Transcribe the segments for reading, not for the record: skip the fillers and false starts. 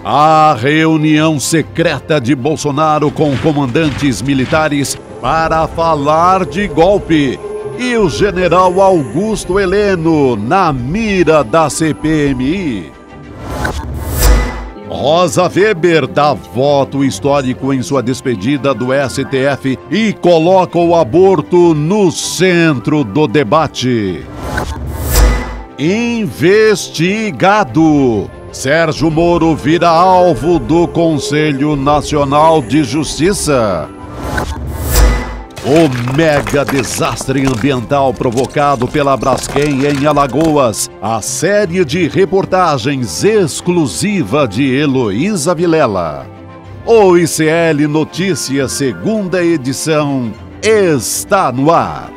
A reunião secreta de Bolsonaro com comandantes militares para falar de golpe. E o general Augusto Heleno na mira da CPMI. Rosa Weber dá voto histórico em sua despedida do STF e coloca o aborto no centro do debate. Investigado. Sérgio Moro vira alvo do Conselho Nacional de Justiça. O mega desastre ambiental provocado pela Braskem em Alagoas. A série de reportagens exclusiva de Heloísa Vilela. O ICL Notícias, segunda edição, está no ar.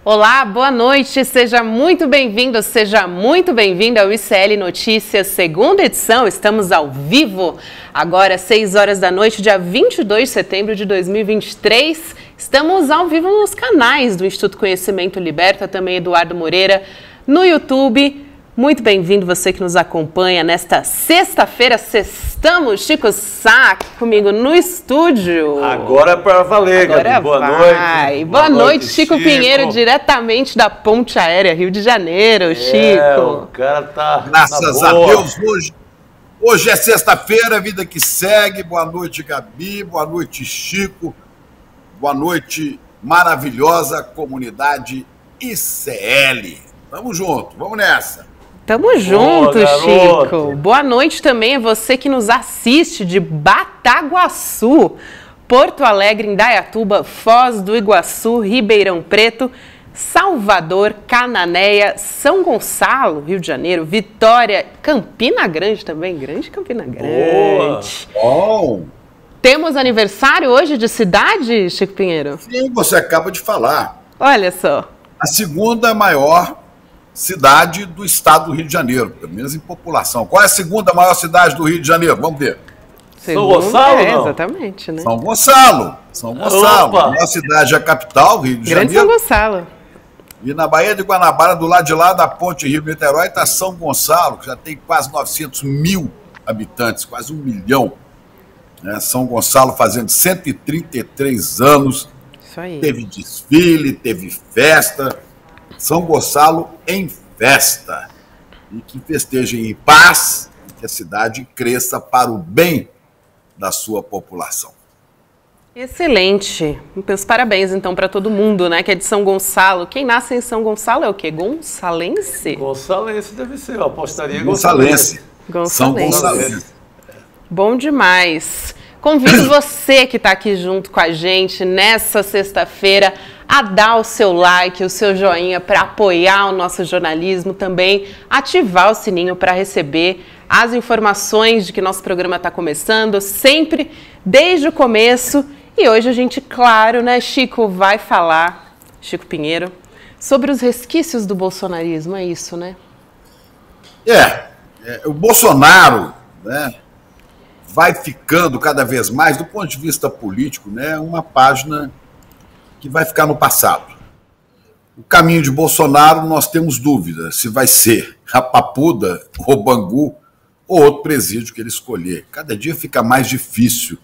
Olá, boa noite, seja muito bem-vindo, seja muito bem-vinda ao ICL Notícias, segunda edição. Estamos ao vivo, agora 6 horas da noite, dia 22 de setembro de 2023. Estamos ao vivo nos canais do Instituto Conhecimento Liberta, também Eduardo Moreira, no YouTube. Muito bem-vindo você que nos acompanha nesta sexta-feira. Sextamos, Chico Sá comigo no estúdio. Agora é para valer, Gabi. Boa noite. Boa noite, Chico Pinheiro, diretamente da Ponte Aérea, Rio de Janeiro, Chico. O cara tá graças a Deus, hoje é sexta-feira, vida que segue. Boa noite, Gabi. Boa noite, Chico. Boa noite, maravilhosa comunidade ICL. Tamo junto, vamos nessa. Tamo junto, Chico. Boa noite também a você que nos assiste de Bataguaçu, Porto Alegre, Indaiatuba, Foz do Iguaçu, Ribeirão Preto, Salvador, Cananéia, São Gonçalo, Rio de Janeiro, Vitória, Campina Grande também, grande Campina Grande. Bom. Temos aniversário hoje de cidade, Chico Pinheiro? Sim, você acaba de falar. Olha só. A segunda maior cidade do estado do Rio de Janeiro, pelo menos em população. Qual é a segunda maior cidade do Rio de Janeiro? Vamos ver. São Gonçalo, não? Exatamente, né? São Gonçalo. São Gonçalo. A maior cidade é a capital, Rio de Grande Janeiro. São Gonçalo. E na Baía de Guanabara, do lado de lá da ponte Rio-Niterói, está São Gonçalo, que já tem quase 900 mil habitantes, quase 1 milhão. São Gonçalo fazendo 133 anos. Isso aí. Teve desfile, teve festa. São Gonçalo em festa. E que festejem em paz, e que a cidade cresça para o bem da sua população. Excelente. Meus parabéns, então, para todo mundo, né, que é de São Gonçalo. Quem nasce em São Gonçalo é o quê? Gonçalense? Gonçalense deve ser, eu apostaria Gonçalense. São Gonçalense. Gonçalense. Bom demais. Convido você que está aqui junto com a gente nessa sexta-feira a dar o seu like, o seu joinha para apoiar o nosso jornalismo, também ativar o sininho para receber as informações de que nosso programa está começando, sempre desde o começo. E hoje a gente, claro, né, Chico, vai falar, Chico Pinheiro, sobre os resquícios do bolsonarismo, é isso, né? O Bolsonaro, né, vai ficando cada vez mais, do ponto de vista político, né, uma página que vai ficar no passado. O caminho de Bolsonaro, nós temos dúvidas se vai ser a Papuda, o Bangu ou outro presídio que ele escolher. Cada dia fica mais difícil.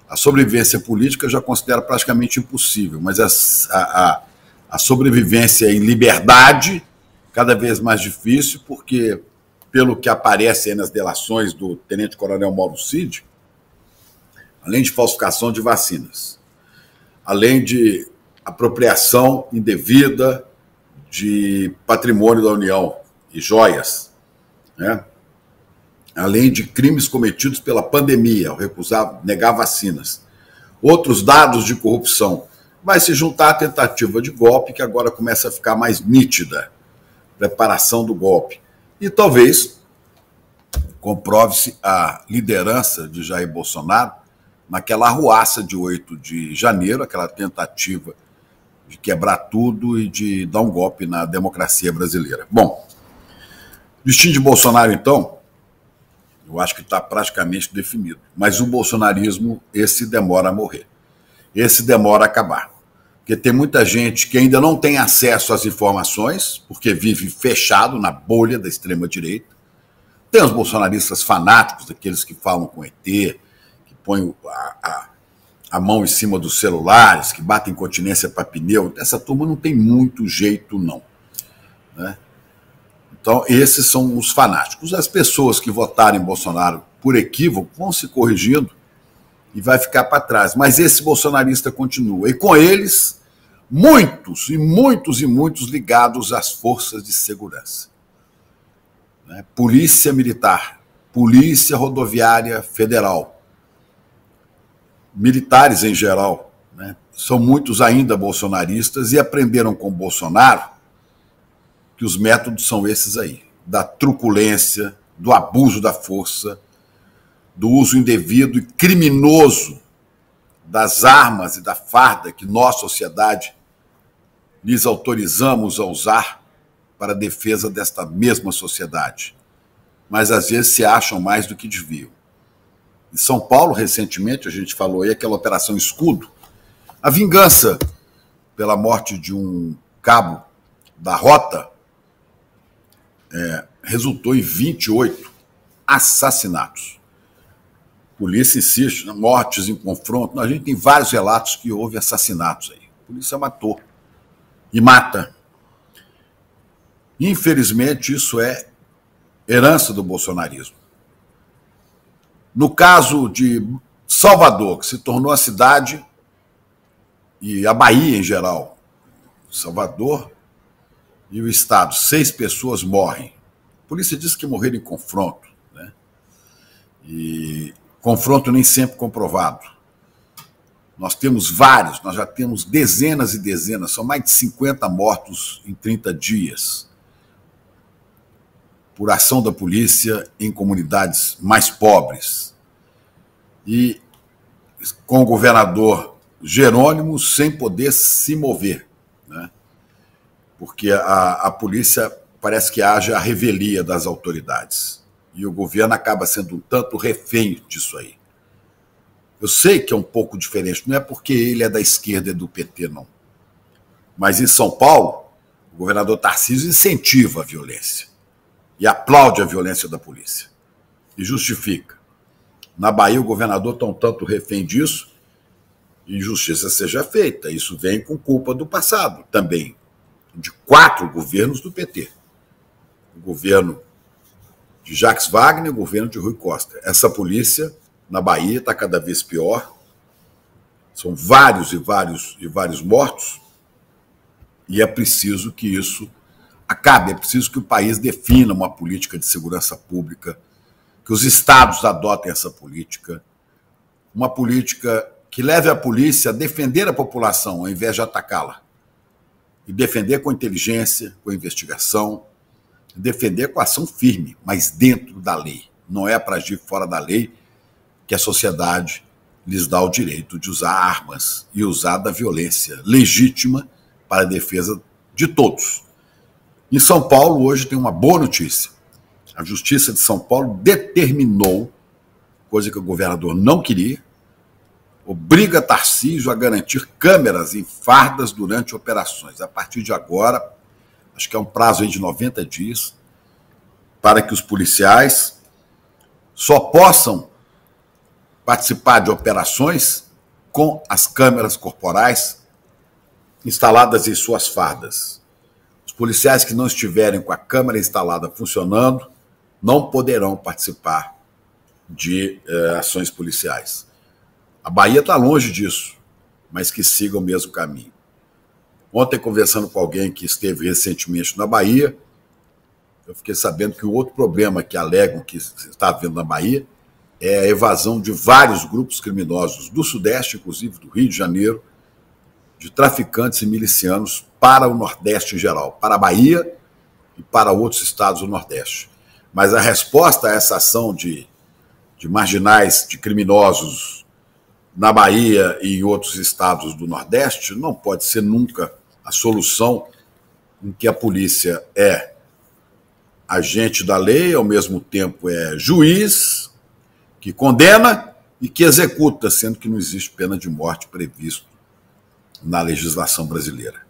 A sobrevivência política eu já considero praticamente impossível, mas a sobrevivência em liberdade, cada vez mais difícil, porque, pelo que aparece aí nas delações do tenente-coronel Mauro Cid, além de falsificação de vacinas, além de apropriação indevida de patrimônio da União e joias, né? Além de crimes cometidos pela pandemia, ao recusar, negar vacinas, outros dados de corrupção, vai se juntar à tentativa de golpe, que agora começa a ficar mais nítida, preparação do golpe. E talvez comprove-se a liderança de Jair Bolsonaro naquela arruaça de 8 de janeiro, aquela tentativa de quebrar tudo e de dar um golpe na democracia brasileira. Bom, o destino de Bolsonaro, então, eu acho que está praticamente definido. Mas o bolsonarismo, esse demora a morrer. Esse demora a acabar. porque tem muita gente que ainda não tem acesso às informações, porque vive fechado na bolha da extrema-direita. Tem os bolsonaristas fanáticos, aqueles que falam com ET, que põem a mão em cima dos celulares, que batem continência para pneu. Essa turma não tem muito jeito, não. Né? Então, esses são os fanáticos. As pessoas que votarem em Bolsonaro por equívoco vão se corrigindo e vai ficar para trás. Mas esse bolsonarista continua. E com eles, muitos e muitos e muitos ligados às forças de segurança. Né? Polícia Militar, Polícia Rodoviária Federal, militares em geral, né? São muitos ainda bolsonaristas e aprenderam com Bolsonaro que os métodos são esses aí, da truculência, do abuso da força, do uso indevido e criminoso das armas e da farda que nós, sociedade, lhes autorizamos a usar para a defesa desta mesma sociedade. Mas às vezes se acham mais do que deviam. Em São Paulo, recentemente, a gente falou aí, aquela Operação Escudo, a vingança pela morte de um cabo da rota resultou em 28 assassinatos. A polícia insiste, mortes em confronto. A gente tem vários relatos que houve assassinatos aí. A polícia matou e mata. Infelizmente, isso é herança do bolsonarismo. No caso de Salvador, que se tornou a cidade, e a Bahia em geral, Salvador e o Estado, 6 pessoas morrem. A polícia diz que morreram em confronto, né? E confronto nem sempre comprovado. Nós temos vários, nós já temos dezenas e dezenas, são mais de 50 mortos em 30 dias, por ação da polícia em comunidades mais pobres. E com o governador Jerônimo sem poder se mover, né? Porque a polícia parece que age à revelia das autoridades. E o governo acaba sendo um tanto refém disso aí. Eu sei que é um pouco diferente, não é porque ele é da esquerda e do PT, não. Mas em São Paulo, o governador Tarcísio incentiva a violência e aplaude a violência da polícia e justifica. Na Bahia, o governador está um tanto refém disso e justiça seja feita. Isso vem com culpa do passado também, de 4 governos do PT. O governo de Jacques Wagner e o governo de Rui Costa. Essa polícia na Bahia está cada vez pior. São vários e vários mortos e é preciso que isso acabe. É preciso que o país defina uma política de segurança pública, que os estados adotem essa política, uma política que leve a polícia a defender a população ao invés de atacá-la. E defender com inteligência, com investigação, defender com ação firme, mas dentro da lei. Não é para agir fora da lei que a sociedade lhes dá o direito de usar armas e usar da violência legítima para a defesa de todos. Em São Paulo, hoje, tem uma boa notícia. A Justiça de São Paulo determinou, coisa que o governador não queria, obriga Tarcísio a garantir câmeras em fardas durante operações. A partir de agora, acho que é um prazo aí de 90 dias, para que os policiais só possam participar de operações com as câmeras corporais instaladas em suas fardas. Os policiais que não estiverem com a câmera instalada funcionando não poderão participar de ações policiais. A Bahia está longe disso, mas que siga o mesmo caminho. Ontem, conversando com alguém que esteve recentemente na Bahia, eu fiquei sabendo que o outro problema que alegam que está havendo na Bahia é a evasão de vários grupos criminosos do Sudeste, inclusive do Rio de Janeiro, de traficantes e milicianos para o Nordeste em geral, para a Bahia e para outros estados do Nordeste. Mas a resposta a essa ação de marginais, de criminosos na Bahia e em outros estados do Nordeste não pode ser nunca a solução em que a polícia é agente da lei, ao mesmo tempo é juiz, que condena e que executa, sendo que não existe pena de morte previsto na legislação brasileira.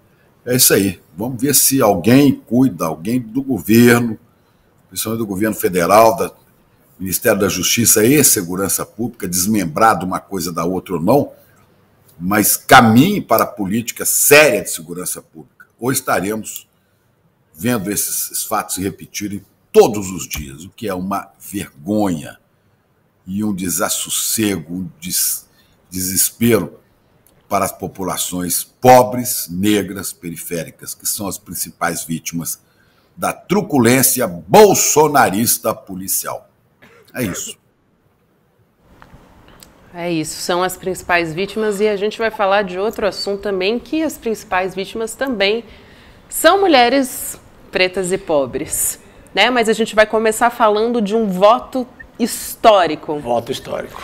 É isso aí. Vamos ver se alguém cuida, alguém do governo, principalmente do governo federal, do Ministério da Justiça e Segurança Pública, desmembrado uma coisa da outra ou não, mas caminhe para a política séria de segurança pública. Ou estaremos vendo esses fatos se repetirem todos os dias, o que é uma vergonha e um desassossego, um desespero para as populações pobres, negras, periféricas, que são as principais vítimas da truculência bolsonarista policial. É isso. É isso, são as principais vítimas e a gente vai falar de outro assunto também, que as principais vítimas também são mulheres pretas e pobres, né? Mas a gente vai começar falando de um voto histórico. Voto histórico.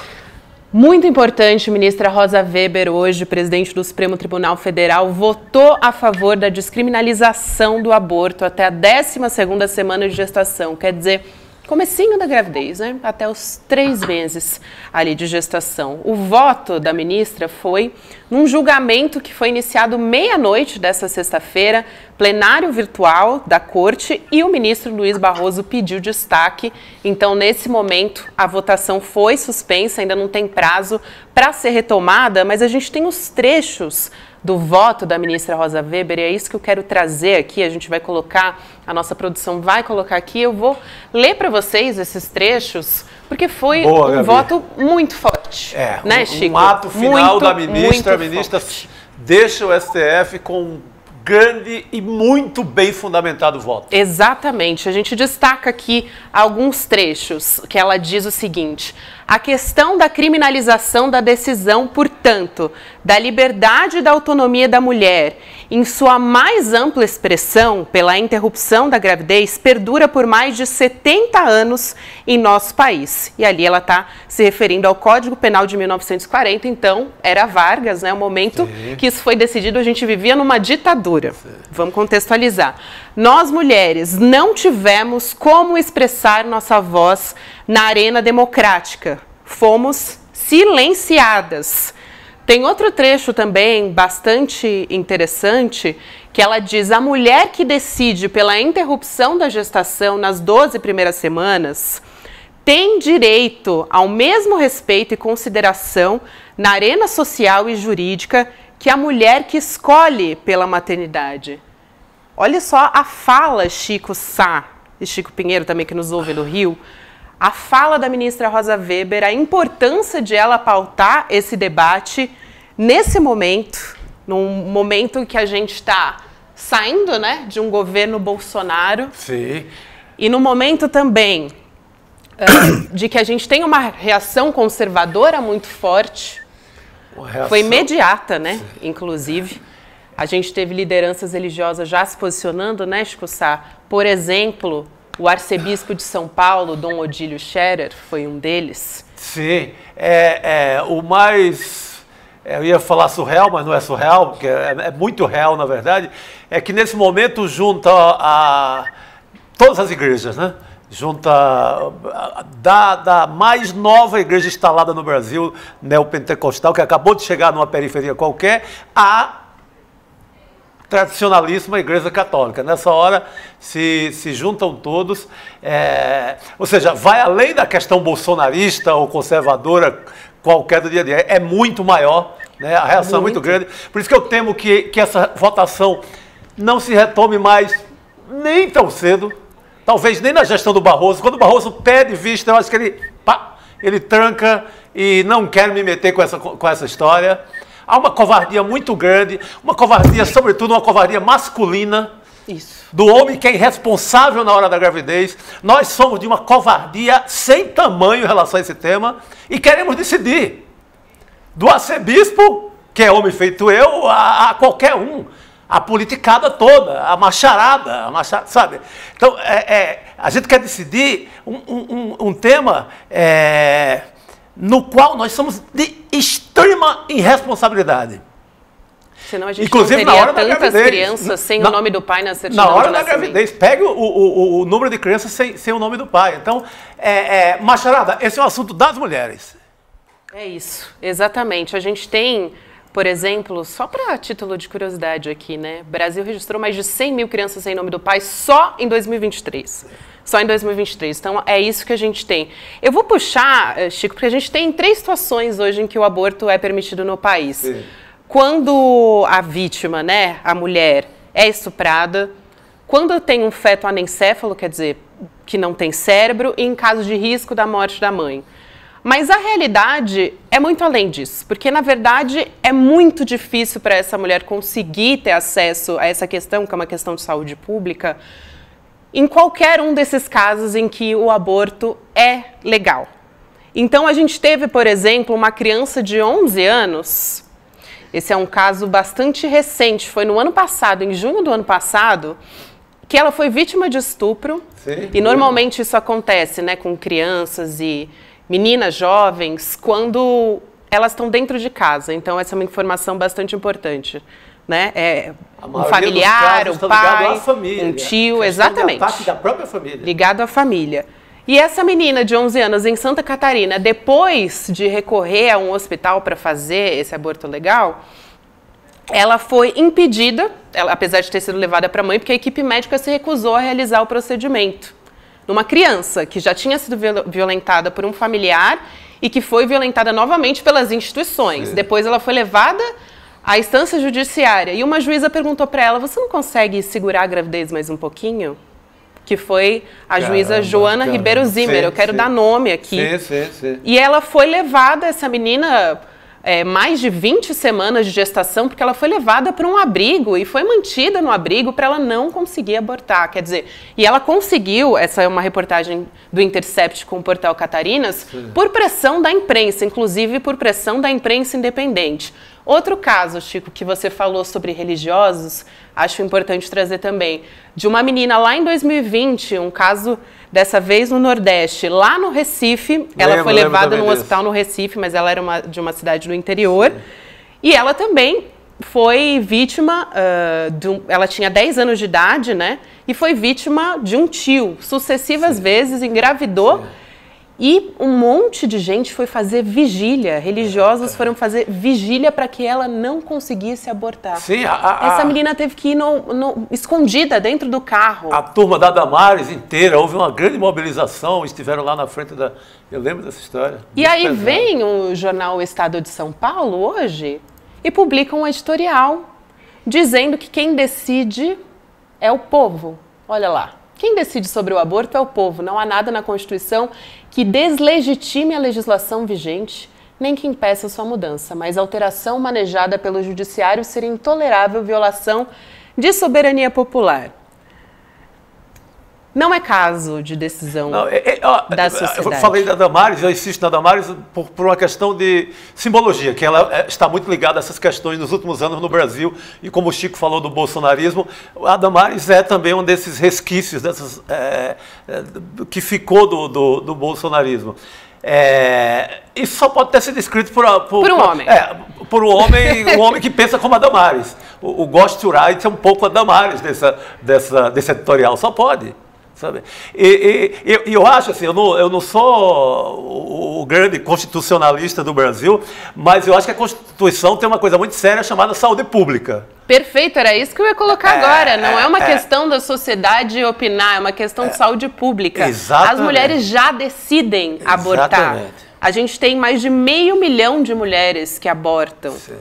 Muito importante, ministra Rosa Weber, hoje, presidente do Supremo Tribunal Federal, votou a favor da descriminalização do aborto até a 12ª semana de gestação, quer dizer, comecinho da gravidez, né? Até os 3 meses ali de gestação. O voto da ministra foi num julgamento que foi iniciado meia-noite dessa sexta-feira, plenário virtual da Corte, e o ministro Luiz Barroso pediu destaque. Então, nesse momento, a votação foi suspensa, ainda não tem prazo para ser retomada, mas a gente tem os trechos do voto da ministra Rosa Weber, e é isso que eu quero trazer aqui. A gente vai colocar, a nossa produção vai colocar aqui, eu vou ler para vocês esses trechos, porque foi um voto muito forte, né, Chico? Um ato final da ministra, a ministra deixa o STF com um grande e muito bem fundamentado voto. Exatamente, a gente destaca aqui alguns trechos, que ela diz o seguinte: a questão da criminalização da decisão, portanto, da liberdade e da autonomia da mulher, em sua mais ampla expressão, pela interrupção da gravidez, perdura por mais de 70 anos em nosso país. E ali ela está se referindo ao Código Penal de 1940, então era Vargas, né? O momento que isso foi decidido, a gente vivia numa ditadura. Vamos contextualizar. Nós, mulheres, não tivemos como expressar nossa voz na arena democrática. Fomos silenciadas. Tem outro trecho também bastante interessante, que ela diz: a mulher que decide pela interrupção da gestação nas 12 primeiras semanas tem direito ao mesmo respeito e consideração na arena social e jurídica que a mulher que escolhe pela maternidade. Olha só a fala, Chico Sá e Chico Pinheiro também, que nos ouve do Rio, a fala da ministra Rosa Weber, a importância de ela pautar esse debate nesse momento, num momento que a gente está saindo, né, de um governo Bolsonaro. Sim. E no momento também de que a gente tem uma reação conservadora muito forte. Foi imediata, né? Sim. Inclusive. A gente teve lideranças religiosas já se posicionando, né, Chico Sá? Por exemplo, o arcebispo de São Paulo, Dom Odílio Scherer, foi um deles. Sim. O mais... Eu ia falar surreal, mas não é surreal, porque é muito real, na verdade. É que nesse momento junta todas as igrejas, né? Junta da mais nova igreja instalada no Brasil, neopentecostal, que acabou de chegar numa periferia qualquer, a tradicionalíssima Igreja Católica. Nessa hora se juntam todos, ou seja, vai além da questão bolsonarista ou conservadora qualquer do dia a dia, é muito maior, né? A reação é muito grande. Por isso que eu temo que essa votação não se retome mais nem tão cedo, talvez nem na gestão do Barroso. Quando o Barroso pede vista, eu acho que ele tranca e não quer me meter com essa história. Há uma covardia muito grande, uma covardia, sobretudo uma covardia masculina. Isso. Do homem que é irresponsável na hora da gravidez. Nós somos de uma covardia sem tamanho em relação a esse tema e queremos decidir. Do arcebispo, que é homem feito eu, a qualquer um. A politicada toda, a macharada, sabe? Então, a gente quer decidir um tema no qual nós somos de extrema irresponsabilidade. Senão a gente inclusive, não teria na hora tantas da gravidez, crianças sem o nome do pai na certidão na hora de da nascimento. gravidez, pegue o número de crianças sem o nome do pai. Então, macharada, esse é o assunto das mulheres. É isso, exatamente. A gente tem por exemplo, só para título de curiosidade aqui, né? O Brasil registrou mais de 100 mil crianças sem nome do pai só em 2023. Só em 2023. Então, é isso que a gente tem. Eu vou puxar, Chico, porque a gente tem 3 situações hoje em que o aborto é permitido no país. Sim. Quando a vítima, né, a mulher, é estuprada, quando tem um feto anencéfalo, quer dizer, que não tem cérebro, e em caso de risco da morte da mãe. Mas a realidade é muito além disso, porque, na verdade, é muito difícil para essa mulher conseguir ter acesso a essa questão, que é uma questão de saúde pública, em qualquer um desses casos em que o aborto é legal. Então, a gente teve, por exemplo, uma criança de 11 anos, esse é um caso bastante recente, foi no ano passado, em junho do ano passado, que ela foi vítima de estupro. Sim, e normalmente isso acontece, né, com crianças e meninas jovens, quando elas estão dentro de casa. Então, essa é uma informação bastante importante. Né? Um familiar, o pai, família, um tio, exatamente. Ataque da própria família. Ligado à família. E essa menina de 11 anos em Santa Catarina, depois de recorrer a um hospital para fazer esse aborto legal, ela foi impedida, apesar de ter sido levada para a mãe, porque a equipe médica se recusou a realizar o procedimento. Numa criança que já tinha sido violentada por um familiar e que foi violentada novamente pelas instituições. Sim. Depois ela foi levada à instância judiciária e uma juíza perguntou para ela: você não consegue segurar a gravidez mais um pouquinho? Que foi a juíza Joana Ribeiro Zimmer. Eu quero dar nome aqui. Sim. E ela foi levada, essa menina, mais de 20 semanas de gestação, porque ela foi levada para um abrigo e foi mantida no abrigo para ela não conseguir abortar. Quer dizer, e ela conseguiu, essa é uma reportagem do Intercept com o portal Catarinas, por pressão da imprensa, inclusive por pressão da imprensa independente. Outro caso, Chico, que você falou sobre religiosos, acho importante trazer também, de uma menina lá em 2020, um caso dessa vez no Nordeste, lá no Recife. Ela foi levada num hospital no Recife, mas ela era de uma cidade do interior. Sim. E ela também foi vítima, ela tinha 10 anos de idade, né? E foi vítima de um tio, sucessivas vezes, engravidou. Sim. E um monte de gente foi fazer vigília, religiosos foram fazer vigília para que ela não conseguisse abortar. Sim, essa menina teve que ir escondida dentro do carro. A turma da Damares inteira, houve uma grande mobilização, estiveram lá na frente da... Eu lembro dessa história. E aí vem o jornal O Estado de São Paulo hoje e publica um editorial dizendo que quem decide é o povo. Olha lá. Quem decide sobre o aborto é o povo. Não há nada na Constituição que deslegitime a legislação vigente, nem que impeça sua mudança, mas a alteração manejada pelo judiciário seria intolerável violação de soberania popular. Não é caso de decisão da sociedade. Eu falei da Damares, eu insisto na Damares por uma questão de simbologia, que ela está muito ligada a essas questões nos últimos anos no Brasil, e como o Chico falou do bolsonarismo, a Damares é também um desses resquícios que ficou do bolsonarismo. Isso só pode ter sido escrito por um homem. Por um homem que pensa como a Damares. O Ghost to Write é um pouco a Damares desse editorial, só pode. Sabe? E eu acho assim, eu não sou o grande constitucionalista do Brasil, mas eu acho que a Constituição tem uma coisa muito séria chamada saúde pública. Perfeito, era isso que eu ia colocar agora. Não é uma questão da sociedade opinar, é uma questão de saúde pública. Exatamente. As mulheres já decidem abortar. Exatamente. A gente tem mais de 500 mil de mulheres que abortam. Sim.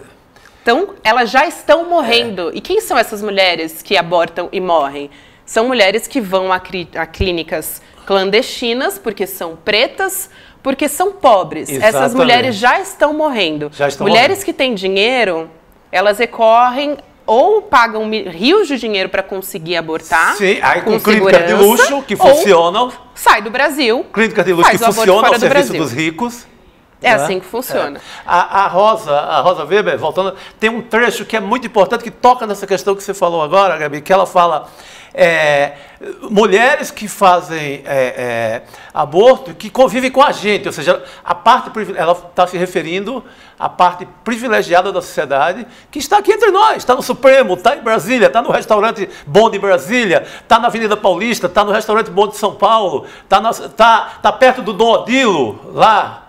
Então, elas já estão morrendo. E quem são essas mulheres que abortam e morrem? São mulheres que vão a clínicas clandestinas, porque são pretas, porque são pobres. Exatamente. Essas mulheres já estão morrendo. Mulheres que têm dinheiro, elas recorrem ou pagam rios de dinheiro para conseguir abortar. Sim, aí com clínicas de luxo que funcionam. Sai do Brasil. Clínicas de luxo que funcionam ao serviço dos ricos. É assim que funciona. A Rosa Weber, voltando, tem um trecho que é muito importante, que toca nessa questão que você falou agora, Gabi, que ela fala... mulheres que fazem aborto, que convivem com a gente, ou seja, ela está se referindo à parte privilegiada da sociedade, que está aqui entre nós, está no Supremo, está em Brasília, está no restaurante bom de Brasília, está na Avenida Paulista, está no restaurante bom de São Paulo, está perto do Dom Odilo, lá.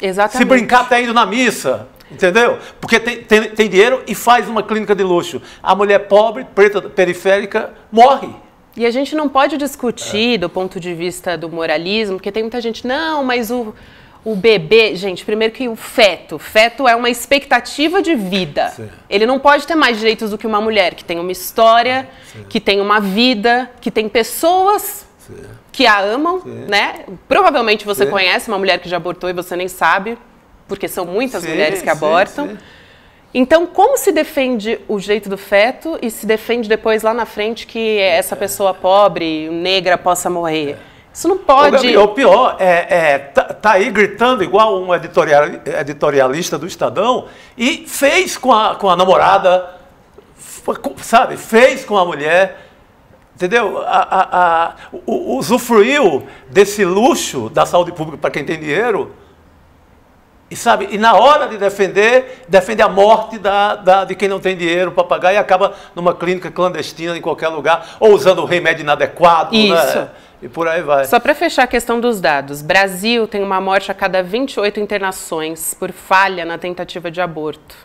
Exatamente. Se brincar, está indo na missa. Entendeu? Porque tem dinheiro e faz uma clínica de luxo. A mulher pobre, preta, periférica, morre. E a gente não pode discutir do ponto de vista do moralismo, porque tem muita gente, não, mas o bebê... Gente, primeiro que o feto é uma expectativa de vida. Sim. Ele não pode ter mais direitos do que uma mulher, que tem uma história, sim, que tem uma vida, que tem pessoas... Sim. Que a amam, sim, né? Provavelmente você, sim, conhece uma mulher que já abortou e você nem sabe, porque são muitas, sim, mulheres que abortam. Sim, sim. Então, como se defende o direito do feto e se defende depois lá na frente que essa pessoa pobre, negra, possa morrer? Isso não pode... O pior tá aí gritando igual um editorialista do Estadão e fez com a namorada, sabe? Fez com a mulher... Entendeu? Usufruiu desse luxo da saúde pública para quem tem dinheiro e, sabe, e na hora de defende a morte de quem não tem dinheiro para pagar e acaba numa clínica clandestina em qualquer lugar ou usando o remédio inadequado. Isso. Né? E por aí vai. Só para fechar a questão dos dados, Brasil tem uma morte a cada 28 internações por falha na tentativa de aborto.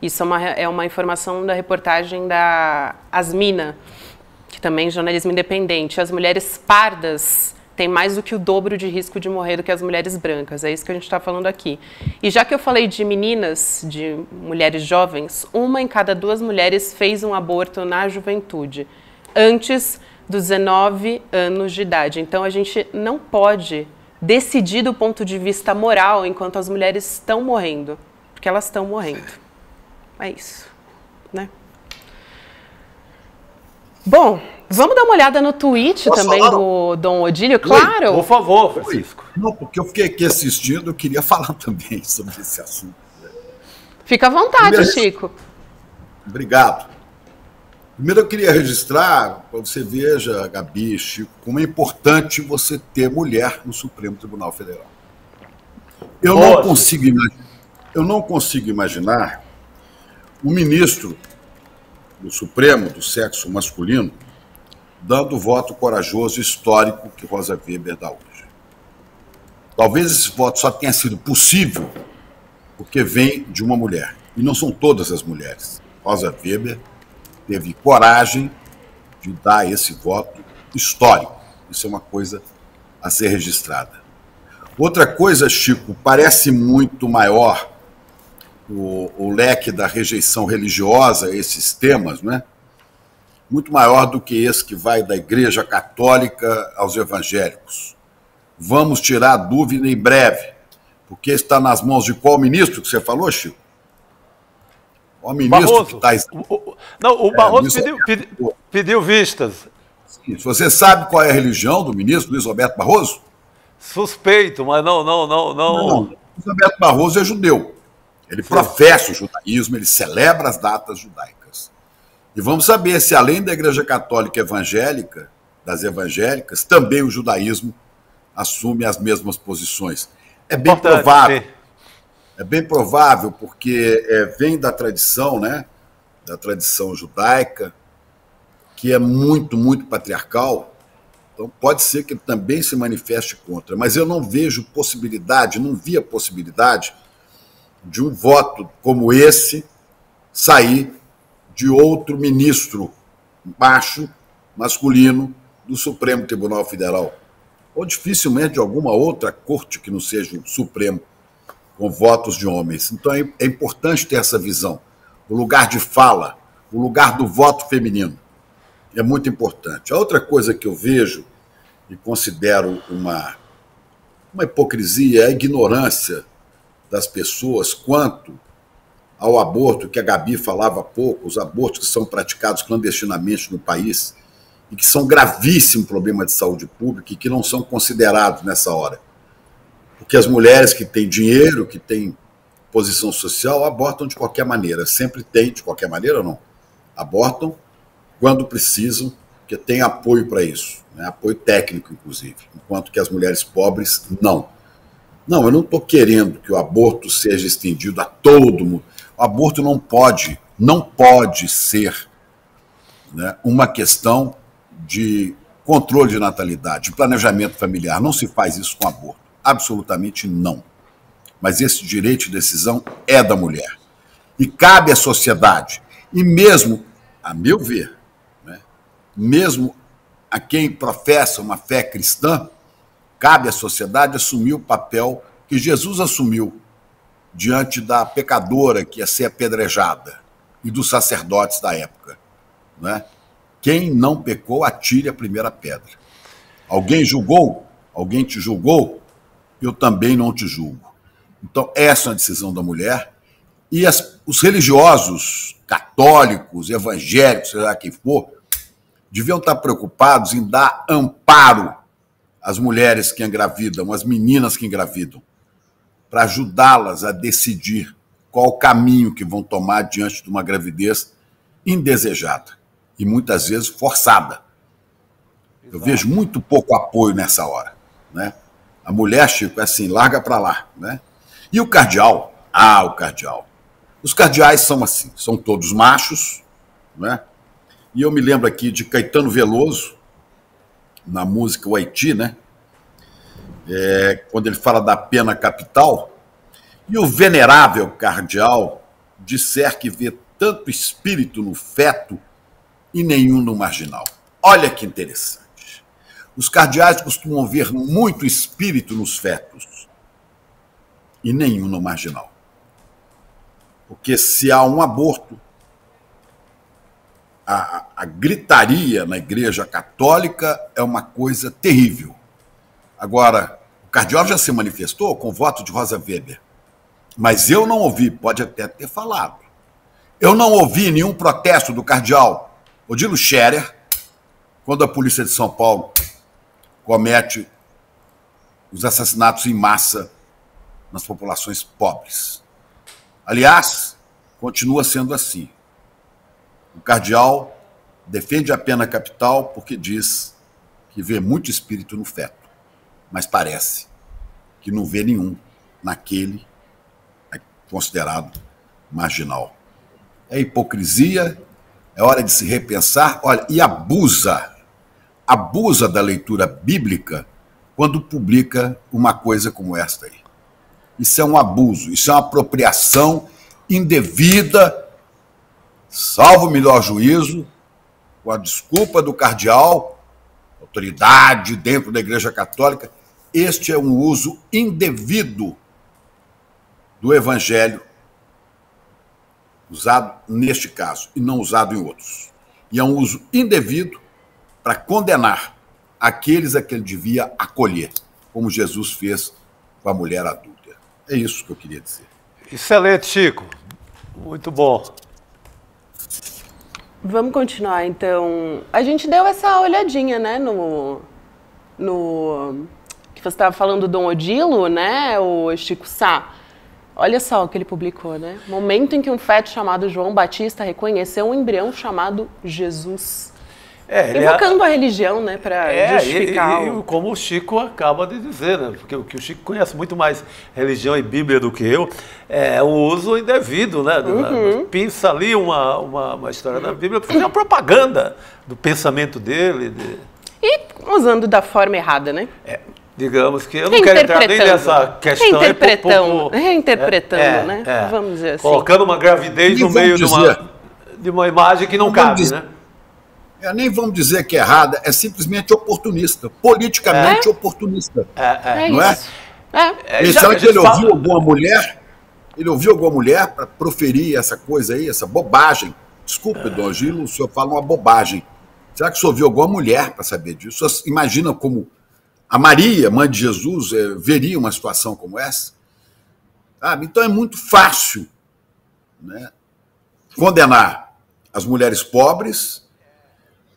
Isso é uma informação da reportagem da Asmina, que também é jornalismo independente. As mulheres pardas têm mais do que o dobro de risco de morrer do que as mulheres brancas. É isso que a gente está falando aqui. E já que eu falei de meninas, de mulheres jovens, 1 em cada 2 mulheres fez um aborto na juventude, antes dos 19 anos de idade. Então, a gente não pode decidir do ponto de vista moral enquanto as mulheres estão morrendo, porque elas estão morrendo. É isso, né? Bom, vamos dar uma olhada no tweet também do Dom Odílio, claro? Por favor, Francisco. Não, porque eu fiquei aqui assistindo, eu queria falar também sobre esse assunto. Fica à vontade, Chico. Obrigado. Primeiro eu queria registrar, para você veja, Gabi, Chico, como é importante você ter mulher no Supremo Tribunal Federal. Eu não consigo imaginar um ministro do Supremo, do sexo masculino, dando o voto corajoso e histórico que Rosa Weber dá hoje. Talvez esse voto só tenha sido possível porque vem de uma mulher. E não são todas as mulheres. Rosa Weber teve coragem de dar esse voto histórico. Isso é uma coisa a ser registrada. Outra coisa, Chico, parece muito maior o leque da rejeição religiosa a esses temas, né? Muito maior do que esse que vai da Igreja Católica aos evangélicos. Vamos tirar a dúvida em breve, porque está nas mãos de qual ministro que você falou, Chico? O ministro que está... Não, o Barroso pediu vistas. Sim, você sabe qual é a religião do ministro Luiz Roberto Barroso? Suspeito, mas não. Luiz Roberto Barroso é judeu. Ele professa o judaísmo, ele celebra as datas judaicas. E vamos saber se, além da Igreja Católica evangélica, das evangélicas, também o judaísmo assume as mesmas posições. É bem provável. É bem provável, porque vem da tradição, né? Da tradição judaica, que é muito, muito patriarcal. Então pode ser que ele também se manifeste contra. Mas eu não vejo possibilidade, não via possibilidade de um voto como esse sair de outro ministro macho, masculino, do Supremo Tribunal Federal. Ou dificilmente de alguma outra corte que não seja o Supremo, com votos de homens. Então é importante ter essa visão. O lugar de fala, o lugar do voto feminino. É muito importante. A outra coisa que eu vejo e considero uma hipocrisia é a ignorância das pessoas quanto ao aborto, que a Gabi falava há pouco, os abortos que são praticados clandestinamente no país e que são gravíssimo problema de saúde pública e que não são considerados nessa hora. Porque as mulheres que têm dinheiro, que têm posição social, abortam de qualquer maneira. Sempre tem, de qualquer maneira ou não. Abortam quando precisam, porque tem apoio para isso, né? Apoio técnico, inclusive. Enquanto que as mulheres pobres, não. Não, eu não estou querendo que o aborto seja estendido a todo mundo. O aborto não pode ser, né, uma questão de controle de natalidade, de planejamento familiar. Não se faz isso com aborto. Absolutamente não. mas esse direito de decisão é da mulher. E cabe à sociedade, e mesmo, a meu ver, né, mesmo a quem professa uma fé cristã, cabe à sociedade assumir o papel que Jesus assumiu diante da pecadora que ia ser apedrejada e dos sacerdotes da época. Né? Quem não pecou, atire a primeira pedra. Alguém julgou? Alguém te julgou? Eu também não te julgo. Então, essa é a decisão da mulher. E os religiosos, católicos, evangélicos, seja lá quem for, deviam estar preocupados em dar amparo às mulheres que engravidam, às meninas que engravidam, para ajudá-las a decidir qual o caminho que vão tomar diante de uma gravidez indesejada e muitas vezes forçada. Eu vejo muito pouco apoio nessa hora. Né? A mulher, Chico, é assim, larga para lá. Né? E o cardeal? O cardeal. Os cardeais são assim, são todos machos, né? E eu me lembro aqui de Caetano Veloso, na música O Haiti, né? Quando ele fala da pena capital, e o venerável cardeal disser que vê tanto espírito no feto e nenhum no marginal. Olha que interessante. Os cardeais costumam ver muito espírito nos fetos e nenhum no marginal. Porque se há um aborto, a gritaria na Igreja Católica é uma coisa terrível. Agora, o cardeal já se manifestou com o voto de Rosa Weber, mas eu não ouvi, pode até ter falado, eu não ouvi nenhum protesto do cardeal Odilo Scherer quando a polícia de São Paulo comete os assassinatos em massa nas populações pobres. Aliás, continua sendo assim. O cardeal defende a pena capital porque diz que vê muito espírito no feto, mas parece que não vê nenhum naquele considerado marginal. É hipocrisia, é hora de se repensar, olha, e abusa da leitura bíblica quando publica uma coisa como esta aí. Isso é um abuso, isso é uma apropriação indevida, salvo o melhor juízo, com a desculpa do cardeal, autoridade dentro da Igreja Católica. Este é um uso indevido do Evangelho, usado neste caso e não usado em outros. E é um uso indevido para condenar aqueles a que ele devia acolher, como Jesus fez com a mulher adúltera. É isso que eu queria dizer. Excelente, Chico. Muito bom. Vamos continuar, então. A gente deu essa olhadinha, né, no que você estava falando do Dom Odilo, né, o Chico Sá. Olha só o que ele publicou, né? Momento em que um feto chamado João Batista reconheceu um embrião chamado Jesus. Evocando a religião, né, para justificar. E como o Chico acaba de dizer, né? Porque o Chico conhece muito mais religião e Bíblia do que eu, é o uso indevido, né? Pinça ali uma história da Bíblia para fazer uma propaganda do pensamento dele. E usando da forma errada, né? Digamos que eu não quero entrar nem nessa questão. Reinterpretando, né? Vamos dizer assim. Colocando uma gravidez no meio de uma imagem que não cabe, né? Nem vamos dizer que é errada, é simplesmente oportunista, politicamente oportunista. Não é? Será que ele ouviu alguma mulher? Ele ouviu alguma mulher para proferir essa coisa aí, essa bobagem? Desculpe, Dom Gilo, o senhor fala uma bobagem. Será que o senhor ouviu alguma mulher para saber disso? O senhor imagina como a Maria, mãe de Jesus, veria uma situação como essa? Sabe? Então é muito fácil, né, condenar as mulheres pobres,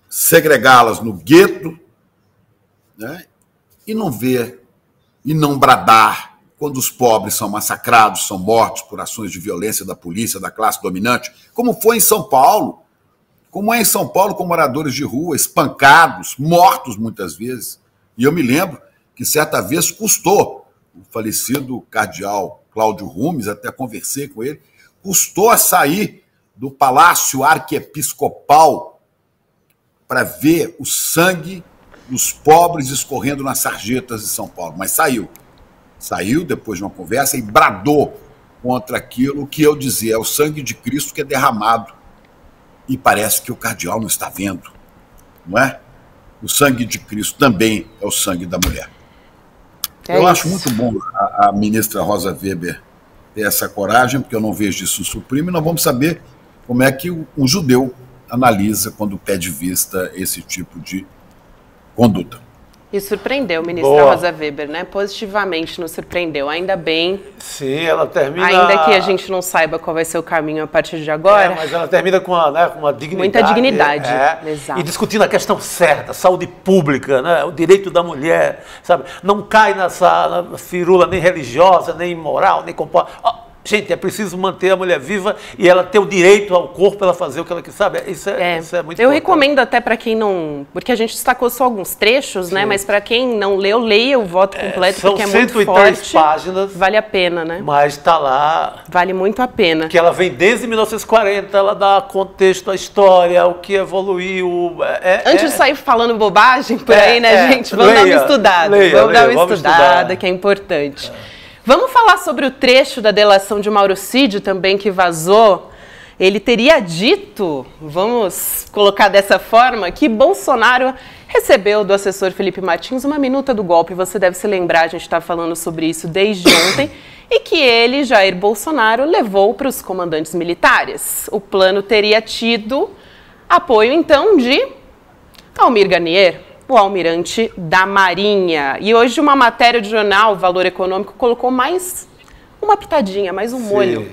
segregá-las no gueto, né, e não ver, e não bradar quando os pobres são massacrados, são mortos por ações de violência da polícia, da classe dominante, como foi em São Paulo, como é em São Paulo com moradores de rua, espancados, mortos muitas vezes. E eu me lembro que certa vez custou, o falecido cardeal Cláudio Rumes, até conversei com ele, custou a sair do Palácio Arquiepiscopal para ver o sangue dos pobres escorrendo nas sarjetas de São Paulo, mas saiu. Saiu depois de uma conversa e bradou contra aquilo que eu dizia, é o sangue de Cristo que é derramado. E parece que o cardeal não está vendo, não é? O sangue de Cristo também é o sangue da mulher. Eu acho muito bom a ministra Rosa Weber ter essa coragem, porque eu não vejo isso no Supremo, e nós vamos saber como é que um judeu analisa quando pede vista esse tipo de conduta. E surpreendeu, ministra Rosa Weber, né? Positivamente nos surpreendeu, ainda bem. Sim, ela termina... Ainda que a gente não saiba qual vai ser o caminho a partir de agora. Mas ela termina com uma dignidade. Muita dignidade, exato. E discutindo a questão certa, saúde pública, né? O direito da mulher, sabe? Não cai nessa firula nem religiosa, nem moral, nem comporta. Gente, é preciso manter a mulher viva e ela ter o direito ao corpo, ela fazer o que ela quer, sabe? Isso é muito importante. Eu recomendo até para quem não... Porque a gente destacou só alguns trechos, né? Mas para quem não leu, leia o voto completo, porque é muito forte. São 103 páginas. Vale a pena, né? Mas está lá... Vale muito a pena. Que ela vem desde 1940, ela dá contexto à história, o que evoluiu... Antes de sair falando bobagem por aí, né, gente? Vamos dar uma estudada. Vamos dar uma estudada, que é importante. Vamos falar sobre o trecho da delação de Mauro Cid também que vazou. Ele teria dito, vamos colocar dessa forma, que Bolsonaro recebeu do assessor Felipe Martins uma minuta do golpe. Você deve se lembrar, a gente está falando sobre isso desde ontem. E que ele, Jair Bolsonaro, levou para os comandantes militares. O plano teria tido apoio, então, de Almir Garnier, o almirante da Marinha. E hoje uma matéria do jornal Valor Econômico colocou mais uma pitadinha, mais um molho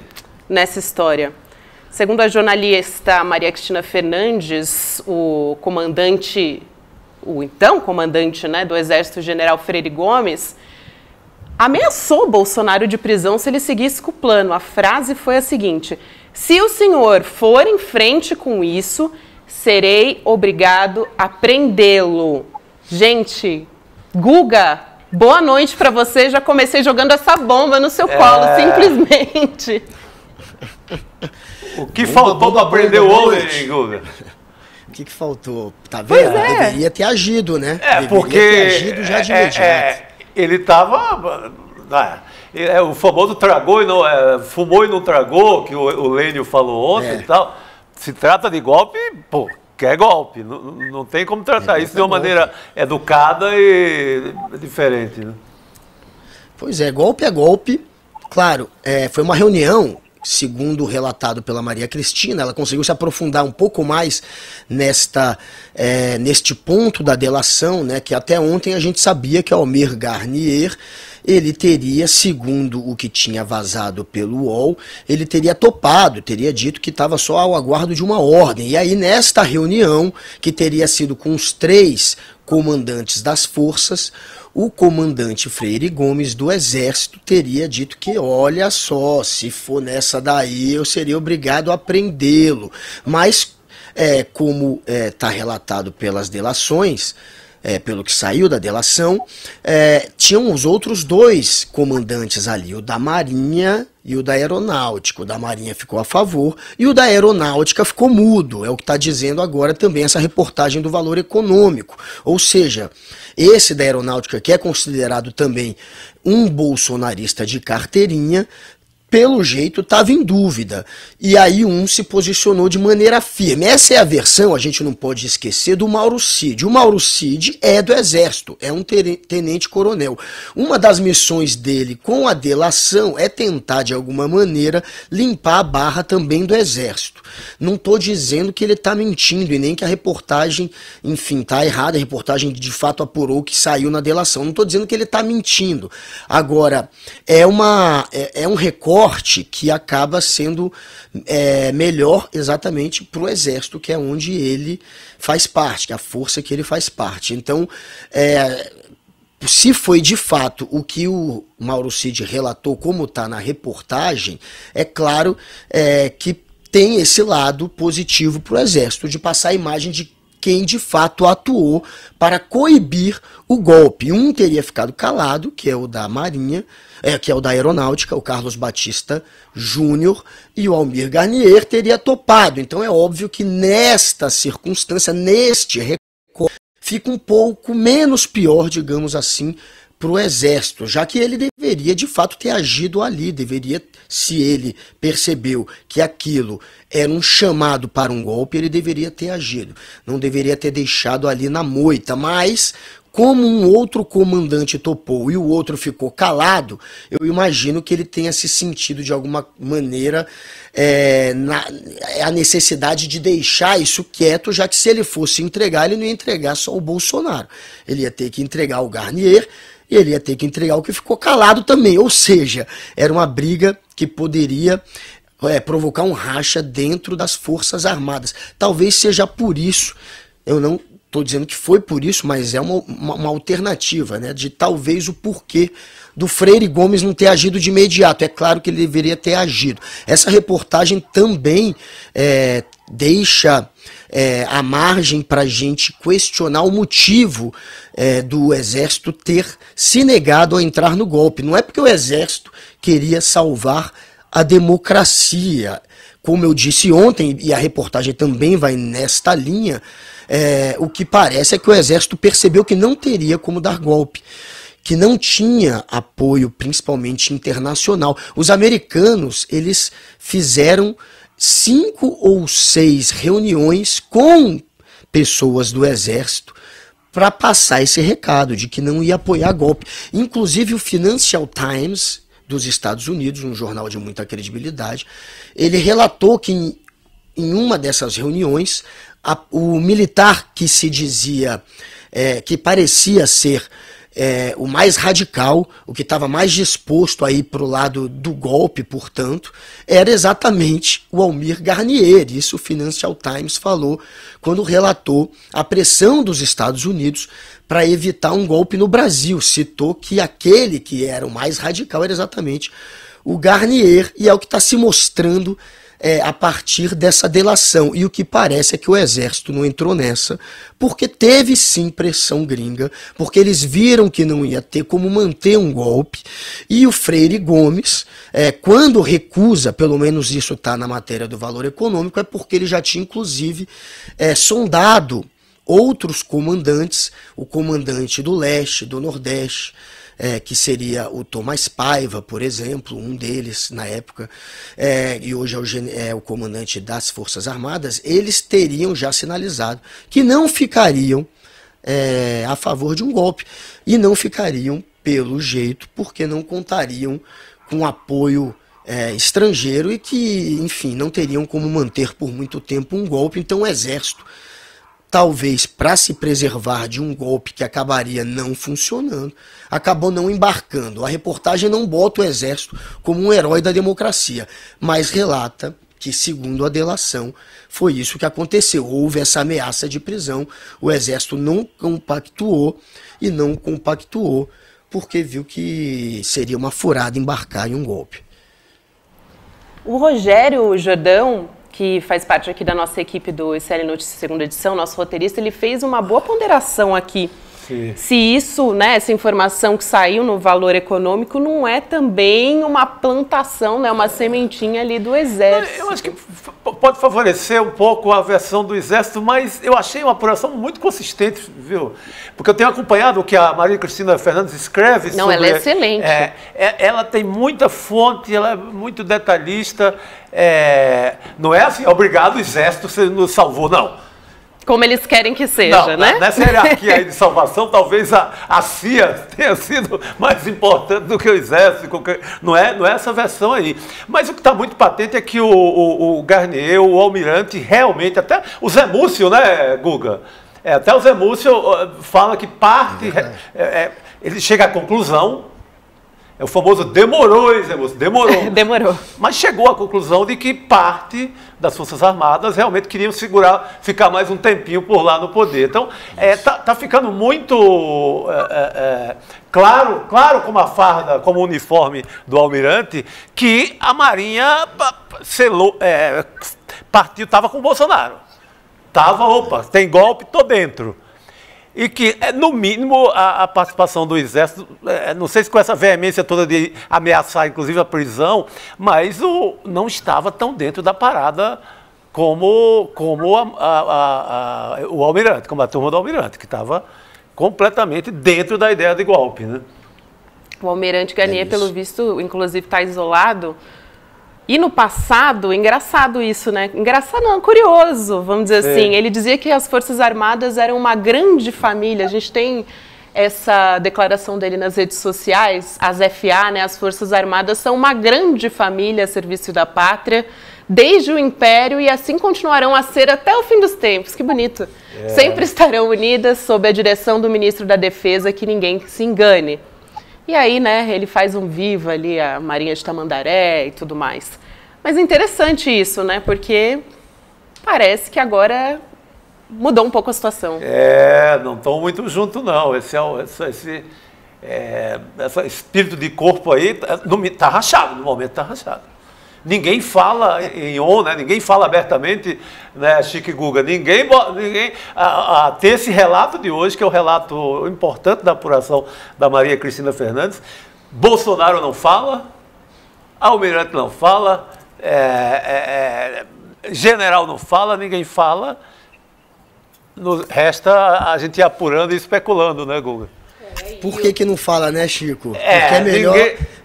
nessa história. Segundo a jornalista Maria Cristina Fernandes, o então comandante, né, do Exército, General Freire Gomes, ameaçou Bolsonaro de prisão se ele seguisse com o plano. A frase foi a seguinte: se o senhor for em frente com isso, serei obrigado a prendê-lo. Gente, Guga, boa noite para você. Já comecei jogando essa bomba no seu colo, simplesmente. O que faltou para prender o homem, Guga? O que faltou? Tá vendo? Deveria ter agido, né? Porque ter agido já de imediato. Ele estava... o famoso tragou e não... fumou e não tragou, que o Lênio falou ontem e tal. Se trata de golpe, pô, quer golpe. Não tem como tratar isso de uma maneira educada e diferente. Né? Pois é, golpe é golpe. Claro, foi uma reunião, segundo relatado pela Maria Cristina, ela conseguiu se aprofundar um pouco mais neste ponto da delação, né, que até ontem a gente sabia que Almir Garnier, ele teria, segundo o que tinha vazado pelo UOL, ele teria topado, teria dito que estava só ao aguardo de uma ordem. E aí, nesta reunião, que teria sido com os 3 comandantes das forças, o comandante Freire Gomes do Exército teria dito que, olha só, se for nessa daí, eu seria obrigado a prendê-lo. Mas, como está relatado pelas delações, pelo que saiu da delação, tinham os outros 2 comandantes ali, o da Marinha e o da Aeronáutica. O da Marinha ficou a favor e o da Aeronáutica ficou mudo. É o que está dizendo agora também essa reportagem do Valor Econômico. Ou seja, esse da Aeronáutica, que é considerado também um bolsonarista de carteirinha, pelo jeito estava em dúvida, e aí se posicionou de maneira firme. Essa é a versão, a gente não pode esquecer, do Mauro Cid. O Mauro Cid é do Exército, é um tenente-coronel. Uma das missões dele com a delação é tentar, de alguma maneira, limpar a barra também do Exército. Não estou dizendo que ele está mentindo, e nem que a reportagem, enfim, está errada, a reportagem de fato apurou que saiu na delação. Não estou dizendo que ele está mentindo. Agora, é um recorte que acaba sendo melhor exatamente para o Exército, que é onde ele faz parte, que é a força que ele faz parte. Então, se foi de fato o que o Mauro Cid relatou, como está na reportagem, é claro que tem esse lado positivo para o Exército, de passar a imagem de quem de fato atuou para coibir o golpe. Um teria ficado calado, que é o da Marinha, que é o da Aeronáutica, o Carlos Batista Júnior, e o Almir Garnier teria topado. Então é óbvio que nesta circunstância, neste recorte, fica um pouco menos pior, digamos assim, para o Exército, já que ele deveria de fato ter agido ali, se ele percebeu que aquilo era um chamado para um golpe, ele deveria ter agido, não deveria ter deixado ali na moita, mas como um outro comandante topou e o outro ficou calado, eu imagino que ele tenha se sentido de alguma maneira a necessidade de deixar isso quieto, já que se ele fosse entregar, ele não ia entregar só o Bolsonaro, ele ia ter que entregar o Garnier, e ele ia ter que entregar o que ficou calado também, ou seja, era uma briga que poderia provocar um racha dentro das Forças Armadas. Talvez seja por isso, eu não estou dizendo que foi por isso, mas é uma alternativa, né, de talvez o porquê do Freire Gomes não ter agido de imediato. É claro que ele deveria ter agido. Essa reportagem também deixa a margem para a gente questionar o motivo do Exército ter se negado a entrar no golpe. Não é porque o Exército queria salvar a democracia. Como eu disse ontem, e a reportagem também vai nesta linha, o que parece é que o Exército percebeu que não teria como dar golpe, que não tinha apoio, principalmente internacional. Os americanos, eles fizeram 5 ou 6 reuniões com pessoas do Exército para passar esse recado de que não ia apoiar golpe. Inclusive o Financial Times dos Estados Unidos, um jornal de muita credibilidade, ele relatou que em uma dessas reuniões, o militar que se dizia, que parecia ser o mais radical, o que estava mais disposto a ir para o lado do golpe, portanto, era exatamente o Almir Garnier. Isso o Financial Times falou quando relatou a pressão dos Estados Unidos para evitar um golpe no Brasil. Citou que aquele que era o mais radical era exatamente o Garnier, e é o que está se mostrando a partir dessa delação. E o que parece é que o Exército não entrou nessa, porque teve sim pressão gringa, porque eles viram que não ia ter como manter um golpe, e o Freire Gomes, quando recusa, pelo menos isso está na matéria do Valor Econômico, é porque ele já tinha inclusive sondado outros comandantes, o comandante do leste, do nordeste, que seria o Tomás Paiva, por exemplo, um deles na época, e hoje é o comandante das Forças Armadas. Eles teriam já sinalizado que não ficariam a favor de um golpe, e não ficariam pelo jeito, porque não contariam com apoio estrangeiro e que, enfim, não teriam como manter por muito tempo um golpe. Então o Exército, talvez para se preservar de um golpe que acabaria não funcionando, acabou não embarcando. A reportagem não bota o Exército como um herói da democracia, mas relata que, segundo a delação, foi isso que aconteceu. Houve essa ameaça de prisão, o Exército não compactuou, e não compactuou porque viu que seria uma furada embarcar em um golpe. O Rogério Jordão, que faz parte aqui da nossa equipe do ICL Notícias segunda edição, nosso roteirista, ele fez uma boa ponderação aqui. Sim. Se isso, né, essa informação que saiu no Valor Econômico não é também uma plantação, né, uma sementinha ali do Exército. Eu acho que pode favorecer um pouco a versão do Exército, mas eu achei uma apuração muito consistente, viu? Porque eu tenho acompanhado o que a Maria Cristina Fernandes escreve. Não, ela é excelente. Ela tem muita fonte, ela é muito detalhista. Não é assim, obrigado, Exército, você nos salvou, não. Como eles querem que seja, não, né? Nessa hierarquia aí de salvação, talvez a CIA tenha sido mais importante do que o Exército. Não é essa versão aí. Mas o que está muito patente é que o Garnier, o almirante, realmente, até o Zé Múcio, né, Guga? Até o Zé Múcio fala que parte... ele chega à conclusão... É o famoso demorou, Zé Múcio, demorou. Demorou. Mas chegou à conclusão de que parte das Forças Armadas realmente queriam ficar mais um tempinho por lá no poder. Então, tá ficando muito claro como a farda, como o uniforme do almirante, que a Marinha estava com o Bolsonaro. Tem golpe, tô dentro. E que, no mínimo, a participação do Exército, não sei se com essa veemência toda de ameaçar, inclusive, a prisão, mas não estava tão dentro da parada como o almirante, como a turma do almirante, que estava completamente dentro da ideia de golpe, né? O Almirante Garnier, pelo visto, inclusive está isolado. E no passado, engraçado isso, né? Engraçado não, curioso, vamos dizer assim. Ele dizia que as Forças Armadas eram uma grande família. A gente tem essa declaração dele nas redes sociais, as FA, né? As Forças Armadas são uma grande família a serviço da pátria, desde o Império, e assim continuarão a ser até o fim dos tempos. Que bonito. Sempre estarão unidas sob a direção do Ministro da Defesa, que ninguém se engane. E aí, né, ele faz um viva ali, a Marinha de Tamandaré e tudo mais. Mas é interessante isso, né, porque parece que agora mudou um pouco a situação. Não estão muito juntos, não. Esse espírito de corpo aí tá rachado, no momento está rachado. Ninguém fala em on, né? Ninguém fala abertamente, né, Chico e Guga. Ninguém ter esse relato de hoje, que é o relato importante da apuração da Maria Cristina Fernandes. Bolsonaro não fala, Almirante não fala, general não fala, ninguém fala. Resta a gente ir apurando e especulando, né, Guga? Por que não fala, né, Chico? Porque é melhor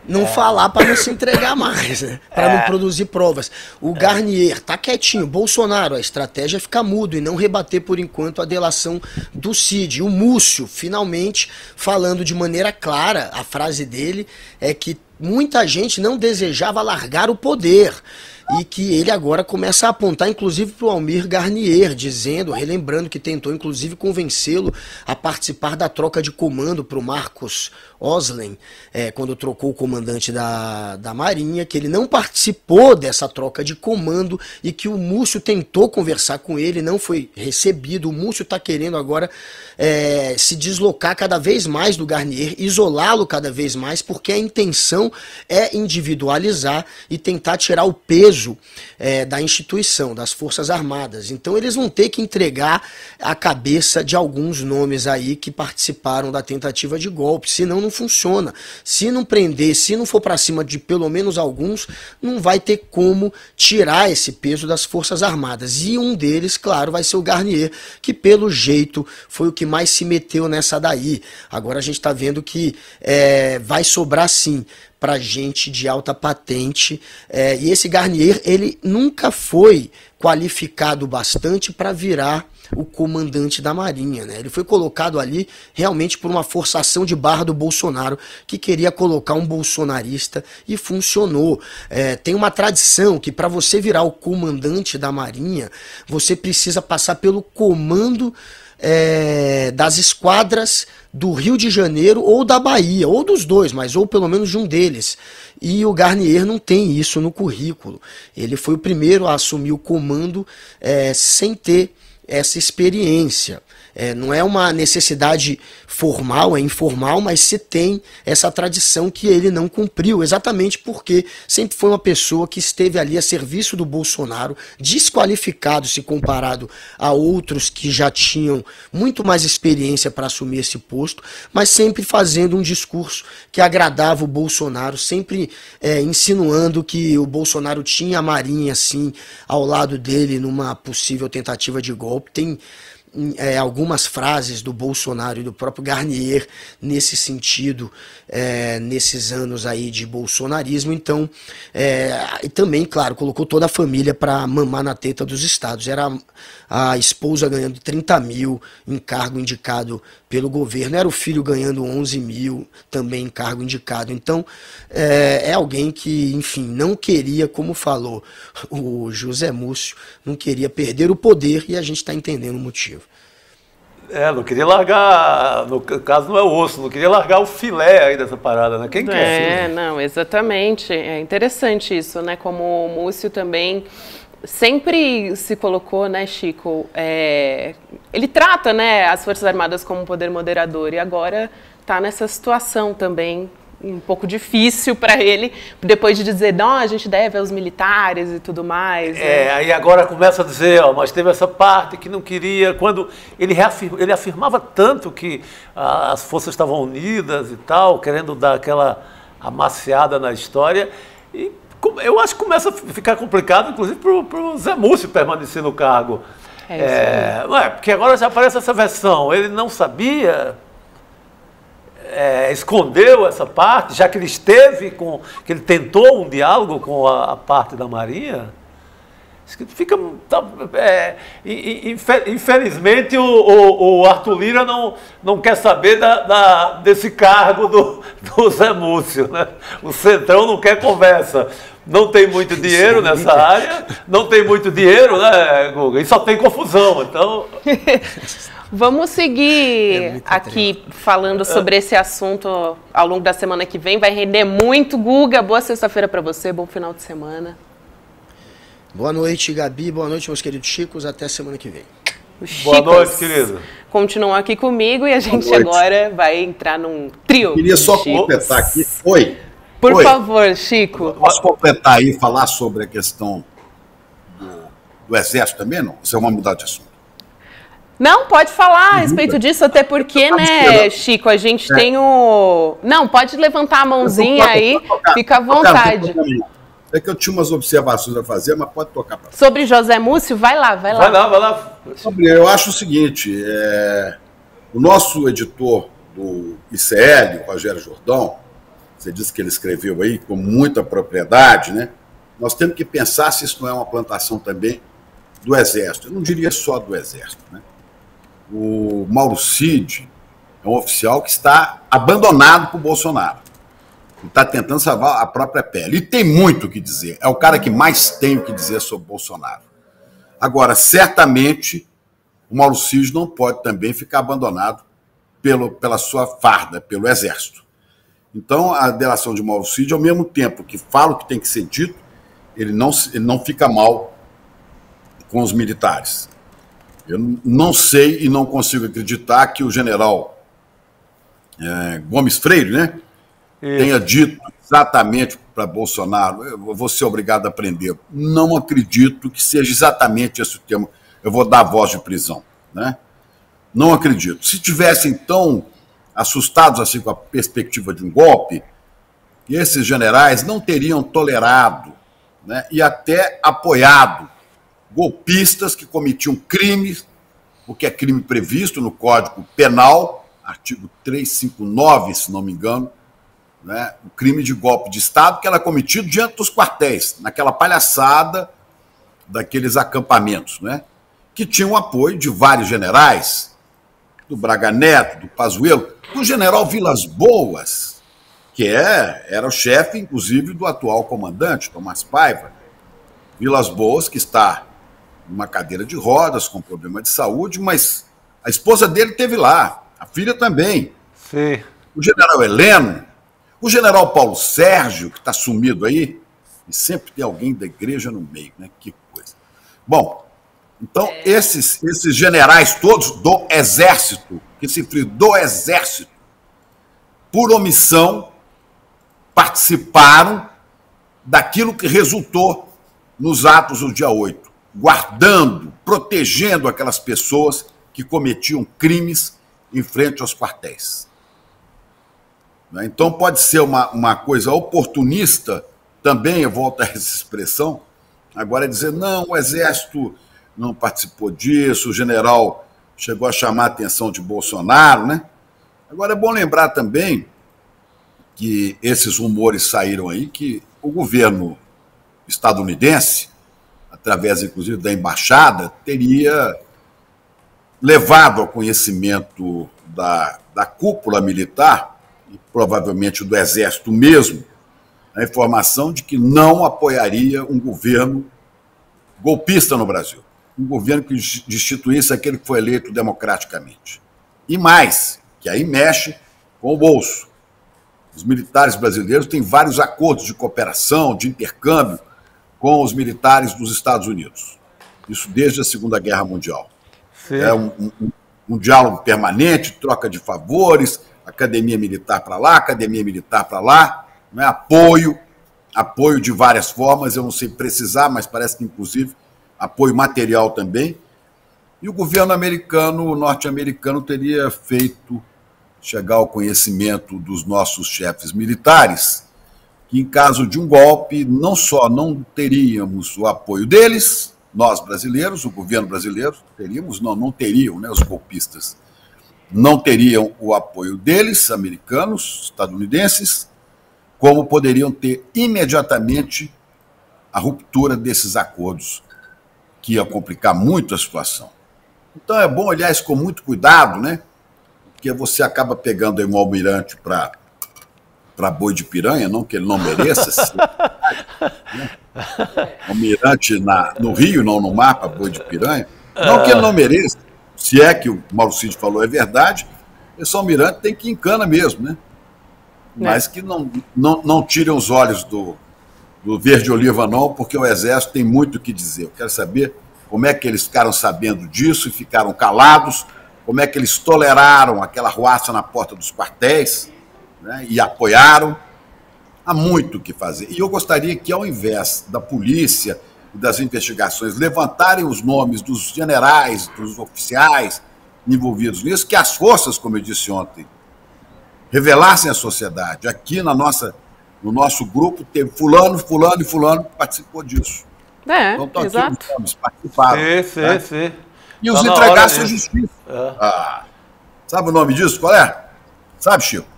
não falar para não se entregar mais, né? Para não produzir provas. O Garnier tá quietinho. Bolsonaro, a estratégia é ficar mudo e não rebater por enquanto a delação do Cid. O Múcio, finalmente, falando de maneira clara, a frase dele é que muita gente não desejava largar o poder. E que ele agora começa a apontar, inclusive, para o Almir Garnier, dizendo, relembrando que tentou, inclusive, convencê-lo a participar da troca de comando para o Marcos Oslen, quando trocou o comandante da Marinha, que ele não participou dessa troca de comando e que o Múcio tentou conversar com ele, não foi recebido. O Múcio está querendo agora se deslocar cada vez mais do Garnier, isolá-lo cada vez mais, porque a intenção é individualizar e tentar tirar o peso da instituição, das Forças Armadas. Então eles vão ter que entregar a cabeça de alguns nomes aí que participaram da tentativa de golpe, senão não funciona. Se não prender, se não for para cima de pelo menos alguns, não vai ter como tirar esse peso das Forças Armadas. E um deles, claro, vai ser o Garnier, que pelo jeito foi o que mais se meteu nessa daí. Agora a gente está vendo que vai sobrar sim para gente de alta patente, e esse Garnier, ele nunca foi qualificado bastante para virar o comandante da Marinha, né? Ele foi colocado ali realmente por uma forçação de barra do Bolsonaro, que queria colocar um bolsonarista, e funcionou. Tem uma tradição que para você virar o comandante da Marinha, você precisa passar pelo comando das esquadras do Rio de Janeiro ou da Bahia, ou dos dois, mas ou pelo menos de um deles. E o Garnier não tem isso no currículo. Ele foi o primeiro a assumir o comando sem ter essa experiência. Não é uma necessidade formal, é informal, mas se tem essa tradição que ele não cumpriu, exatamente porque sempre foi uma pessoa que esteve ali a serviço do Bolsonaro, desqualificado se comparado a outros que já tinham muito mais experiência para assumir esse posto, mas sempre fazendo um discurso que agradava o Bolsonaro, sempre insinuando que o Bolsonaro tinha a Marinha assim ao lado dele numa possível tentativa de golpe. Tem algumas frases do Bolsonaro e do próprio Garnier nesse sentido, nesses anos aí de bolsonarismo. Então, e também, claro, colocou toda a família para mamar na teta dos estados. Era a esposa ganhando 30 mil em cargo indicado pelo governo, era o filho ganhando 11 mil também em cargo indicado. Então, é alguém que, enfim, não queria, como falou o José Múcio, não queria perder o poder, e a gente está entendendo o motivo. Não queria largar, no caso não é o osso, não queria largar o filé aí dessa parada, né? Quem quer? Não, exatamente. É interessante isso, né? Como o Múcio também sempre se colocou, né, Chico? Ele trata, né, as Forças Armadas como um poder moderador, e agora está nessa situação também um pouco difícil para ele, depois de dizer, não, a gente deve aos militares e tudo mais. Né? Aí agora começa a dizer, mas teve essa parte que não queria, quando ele afirmava tanto que as forças estavam unidas e tal, querendo dar aquela amaciada na história, e eu acho que começa a ficar complicado, inclusive, para o Zé Múcio permanecer no cargo. Porque agora já aparece essa versão, ele não sabia... escondeu essa parte, já que ele que ele tentou um diálogo com a parte da Marinha? Fica, infelizmente o Arthur Lira não quer saber desse cargo do Zé Múcio, né? O Centrão não quer conversa. Não tem muito dinheiro nessa área, não tem muito dinheiro, né, Guga? E só tem confusão, então... Vamos seguir aqui falando sobre esse assunto ao longo da semana que vem. Vai render muito, Guga. Boa sexta-feira para você, bom final de semana. Boa noite, Gabi. Boa noite, meus queridos Chicos. Até semana que vem. Boa noite, querido. Continuam aqui comigo e a gente agora vai entrar num trio. Eu queria só completar aqui. Por favor, Chico. Posso completar aí e falar sobre a questão do Exército também, não? Você vai mudar de assunto. Não, pode falar a respeito disso, até porque, né, Chico, a gente tem o... Não, pode levantar a mãozinha aí, fica à vontade. É que eu tinha umas observações a fazer, mas pode tocar para sobre José Múcio, vai lá. Vai lá. Eu acho o seguinte, o nosso editor do ICL, o Rogério Jordão, você disse que ele escreveu aí com muita propriedade, né? Nós temos que pensar se isso não é uma plantação também do Exército. Eu não diria só do Exército, né? O Mauro Cid é um oficial que está abandonado por Bolsonaro. Ele está tentando salvar a própria pele. E tem muito o que dizer. É o cara que mais tem o que dizer sobre Bolsonaro. Agora, certamente, o Mauro Cid não pode também ficar abandonado pela sua farda, pelo Exército. Então, a delação de Mauro Cid, ao mesmo tempo que fala o que tem que ser dito, ele não fica mal com os militares. Eu não sei e não consigo acreditar que o general Gomes Freire, né, tenha dito exatamente para Bolsonaro, eu vou ser obrigado a prender. Não acredito que seja exatamente esse o termo. Eu vou dar voz de prisão, né? Não acredito. Se tivessem tão assustados assim com a perspectiva de um golpe, esses generais não teriam tolerado, né, e até apoiado golpistas que cometiam crimes, o que é crime previsto no Código Penal, artigo 359, se não me engano, né, o crime de golpe de Estado que era cometido diante dos quartéis, naquela palhaçada daqueles acampamentos, né, que tinham apoio de vários generais, do Braga Neto, do Pazuello, do general Vilas Boas, que era o chefe, inclusive, do atual comandante, Tomás Paiva. Vilas Boas, que está numa cadeira de rodas, com problema de saúde, mas a esposa dele esteve lá, a filha também. Sim. O general Heleno, o general Paulo Sérgio, que está sumido aí, e sempre tem alguém da igreja no meio, né? Que coisa. Bom, então esses generais todos do Exército, que se refere do Exército, por omissão, participaram daquilo que resultou nos atos do dia 8, guardando, protegendo aquelas pessoas que cometiam crimes em frente aos quartéis. Então pode ser uma coisa oportunista, também, eu volto a essa expressão, agora é dizer, não, o Exército não participou disso, o general chegou a chamar a atenção de Bolsonaro, né? Agora é bom lembrar também que esses rumores saíram aí, que o governo estadunidense, através inclusive da embaixada, teria levado ao conhecimento da cúpula militar, e provavelmente do Exército mesmo, a informação de que não apoiaria um governo golpista no Brasil, um governo que destituísse aquele que foi eleito democraticamente. E mais, que aí mexe com o bolso. Os militares brasileiros têm vários acordos de cooperação, de intercâmbio com os militares dos Estados Unidos. Isso desde a Segunda Guerra Mundial. Sim. É um diálogo permanente, troca de favores, academia militar para lá, academia militar para lá, né? Apoio de várias formas, eu não sei precisar, mas parece que inclusive apoio material também. E o governo norte-americano teria feito chegar ao conhecimento dos nossos chefes militares que, em caso de um golpe, não só não teríamos o apoio deles, nós brasileiros, o governo brasileiro, não teriam, né, os golpistas, não teriam o apoio deles, americanos, estadunidenses, como poderiam ter imediatamente a ruptura desses acordos, que ia complicar muito a situação. Então é bom olhar isso com muito cuidado, né? Porque você acaba pegando aí um almirante para boi de piranha, não que ele não mereça. Né? Almirante no Rio, não no mar, para boi de piranha. Não que ele não mereça, se é que o Mauro Cid falou é verdade, esse almirante tem que ir em cana mesmo, né? Mas que não tirem os olhos do verde oliva não, porque o Exército tem muito o que dizer. Eu quero saber como é que eles ficaram sabendo disso e ficaram calados, como é que eles toleraram aquela ruaça na porta dos quartéis, né, e apoiaram. Há muito o que fazer. E eu gostaria que, ao invés da polícia e das investigações levantarem os nomes dos generais, dos oficiais envolvidos nisso, que as forças, como eu disse ontem, revelassem à sociedade. Aqui no nosso grupo teve fulano, fulano e fulano que participou disso. Então estão aqui os nomes, participaram. Sim. E os entregassem à justiça. Sabe o nome disso? Qual é? Sabe, Chico?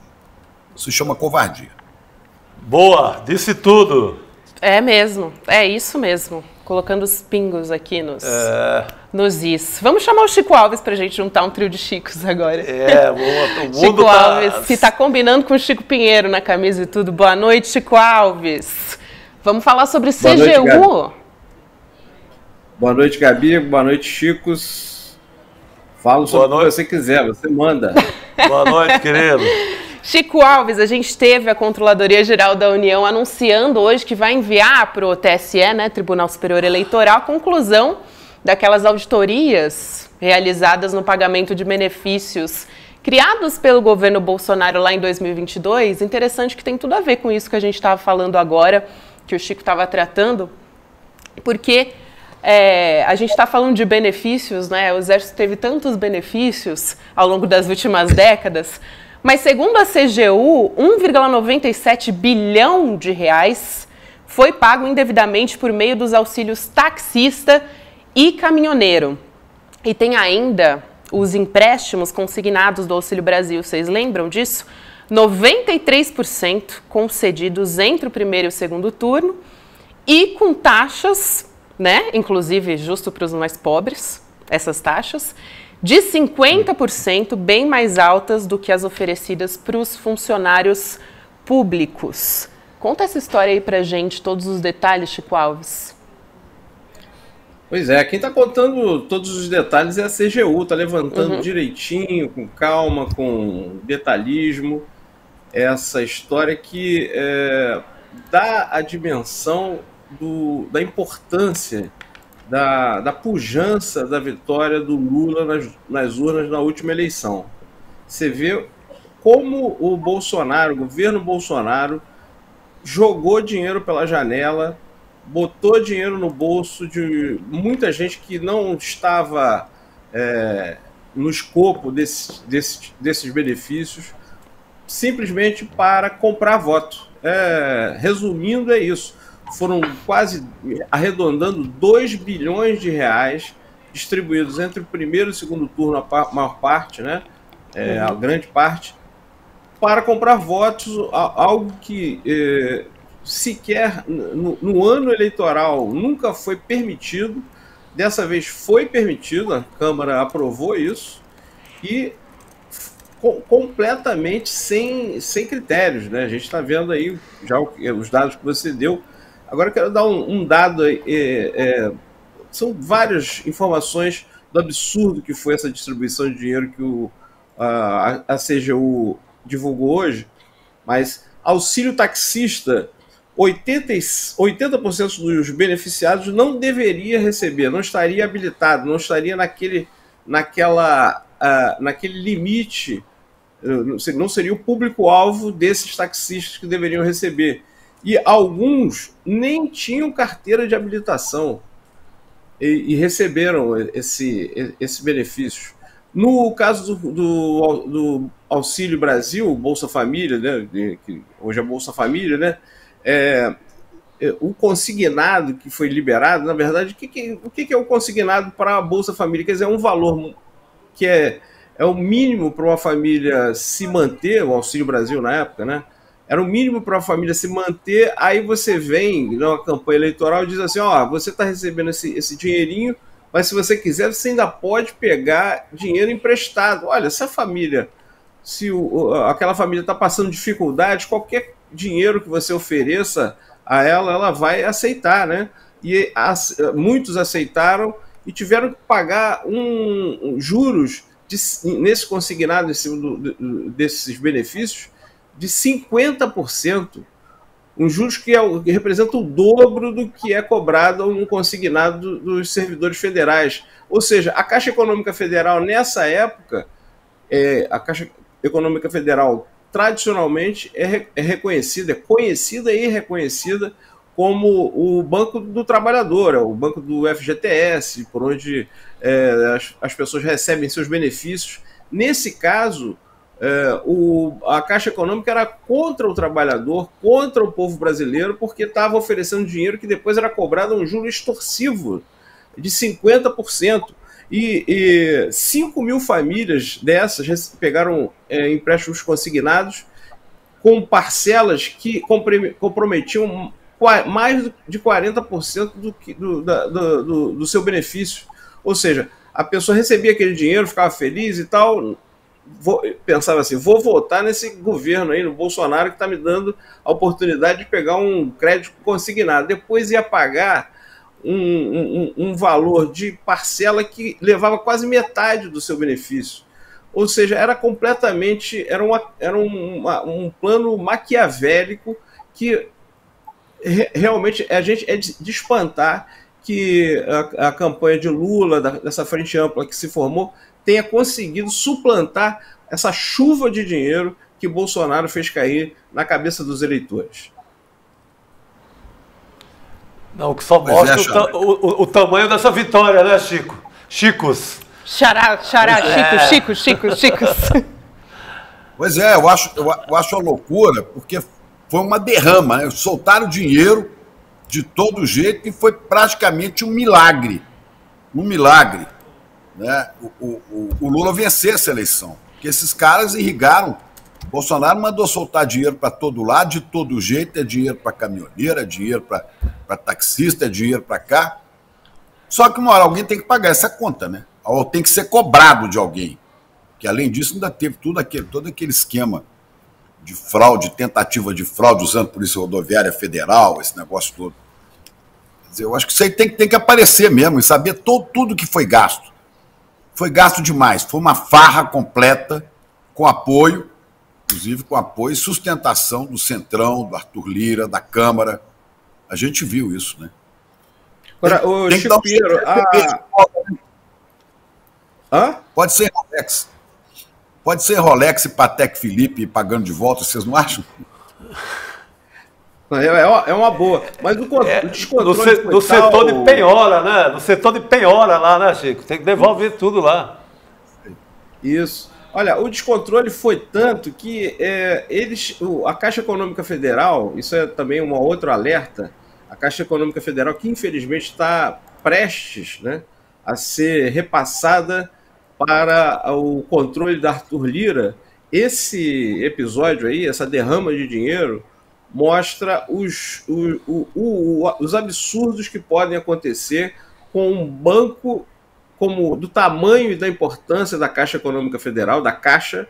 Se chama covardia. Boa, disse tudo. É mesmo, é isso mesmo. Colocando os pingos aqui nos is. Vamos chamar o Chico Alves pra gente juntar um trio de Chicos agora. Boa. O Chico Alves, se tá combinando com o Chico Pinheiro na camisa e tudo. Boa noite, Chico Alves. Vamos falar sobre CGU. Boa noite, Gabi. Boa noite, Chicos. Falo sobre o que você quiser, você manda. Boa noite, querido. Chico Alves, a gente teve a Controladoria Geral da União anunciando hoje que vai enviar para o TSE, né, Tribunal Superior Eleitoral, a conclusão daquelas auditorias realizadas no pagamento de benefícios criados pelo governo Bolsonaro lá em 2022. Interessante que tem tudo a ver com isso que a gente estava falando agora, que o Chico estava tratando, porque a gente está falando de benefícios, né? O Exército teve tantos benefícios ao longo das últimas décadas, mas segundo a CGU, 1,97 bilhão de reais foi pago indevidamente por meio dos auxílios taxista e caminhoneiro. E tem ainda os empréstimos consignados do Auxílio Brasil, vocês lembram disso? 93% concedidos entre o primeiro e o segundo turno e com taxas, né, inclusive justo para os mais pobres, essas taxas, de 50%, bem mais altas do que as oferecidas para os funcionários públicos. Conta essa história aí pra gente, todos os detalhes, Chico Alves. Pois é, quem está contando todos os detalhes é a CGU, está levantando direitinho, com calma, com detalhismo, essa história que dá a dimensão da importância, da pujança da vitória do Lula nas urnas na última eleição. Você vê como o Bolsonaro, o governo Bolsonaro, jogou dinheiro pela janela, botou dinheiro no bolso de muita gente que não estava no escopo desses benefícios, simplesmente para comprar voto. Resumindo, é isso. Foram quase, arredondando, 2 bilhões de reais distribuídos entre o primeiro e o segundo turno, a maior parte, né? A grande parte, para comprar votos, algo que sequer no ano eleitoral nunca foi permitido. Dessa vez foi permitido, a Câmara aprovou isso, e completamente sem critérios, né? A gente está vendo aí já os dados que você deu. Agora eu quero dar um dado aí, são várias informações do absurdo que foi essa distribuição de dinheiro que a CGU divulgou hoje, mas auxílio taxista, 80% dos beneficiados não deveria receber, não estaria habilitado, não estaria naquele limite, não seria o público-alvo desses taxistas que deveriam receber. E alguns nem tinham carteira de habilitação e receberam esse benefício. No caso do Auxílio Brasil, Bolsa Família, né, que hoje é Bolsa Família, né, o consignado que foi liberado, na verdade, o que é o consignado para a Bolsa Família? Quer dizer, é um valor que é é o mínimo para uma família se manter, o Auxílio Brasil na época, né? Era o mínimo para a família se manter, aí você vem numa campanha eleitoral e diz assim, ó, você está recebendo esse dinheirinho, mas se você quiser, você ainda pode pegar dinheiro emprestado. Olha, se a família, aquela família está passando dificuldade, qualquer dinheiro que você ofereça a ela, ela vai aceitar, né? E muitos aceitaram e tiveram que pagar juros nesse consignado em cima desses benefícios de 50%, um juros que representa o dobro do que é cobrado um consignado dos servidores federais. Ou seja, a Caixa Econômica Federal, nessa época, a Caixa Econômica Federal, tradicionalmente, é conhecida e reconhecida como o Banco do Trabalhador, o Banco do FGTS, por onde as pessoas recebem seus benefícios. Nesse caso, a Caixa Econômica era contra o trabalhador, contra o povo brasileiro, porque estava oferecendo dinheiro que depois era cobrado a um juro extorsivo de 50%. E 5 mil famílias dessas pegaram empréstimos consignados com parcelas que comprometiam mais de 40% do seu benefício. Ou seja, a pessoa recebia aquele dinheiro, ficava feliz e tal, pensava assim, vou votar nesse governo aí, no Bolsonaro, que está me dando a oportunidade de pegar um crédito consignado. Depois ia pagar um valor de parcela que levava quase metade do seu benefício. Ou seja, era completamente, era um plano maquiavélico que realmente a gente é de espantar que a campanha de Lula, dessa frente ampla que se formou, tenha conseguido suplantar essa chuva de dinheiro que Bolsonaro fez cair na cabeça dos eleitores. Não, o que só mostra o tamanho dessa vitória, né, Chico? Chicos. Xará, Chicos. Pois é, eu acho uma loucura, porque foi uma derrama, né? Soltaram dinheiro de todo jeito e foi praticamente um milagre. Um milagre, né? O Lula vencer essa eleição, porque esses caras irrigaram. Bolsonaro mandou soltar dinheiro para todo lado, de todo jeito, é dinheiro para caminhoneiro, é dinheiro para taxista, é dinheiro para cá. Só que uma hora alguém tem que pagar essa conta, né? Ou tem que ser cobrado de alguém. Que além disso ainda teve todo aquele esquema de fraude, tentativa de fraude, usando Polícia Rodoviária Federal, esse negócio todo. Quer dizer, eu acho que isso aí tem que aparecer mesmo e saber tudo que foi gasto. Foi gasto demais, foi uma farra completa, com apoio, inclusive com apoio e sustentação do Centrão, do Arthur Lira, da Câmara. A gente viu isso, né? Agora, o Chico Pinheiro... Pode ser Rolex. Pode ser Rolex e Patek Philippe pagando de volta, vocês não acham? É uma boa. Mas o descontrole no setor de penhora, né? No setor de penhora lá, né, Chico? Tem que devolver tudo lá. Isso. Olha, o descontrole foi tanto que a Caixa Econômica Federal, isso é também um outro alerta, a Caixa Econômica Federal, que infelizmente está prestes, né, a ser repassada para o controle da Arthur Lira. Esse episódio aí, essa derrama de dinheiro, mostra os absurdos que podem acontecer com um banco do tamanho e da importância da Caixa Econômica Federal, da Caixa,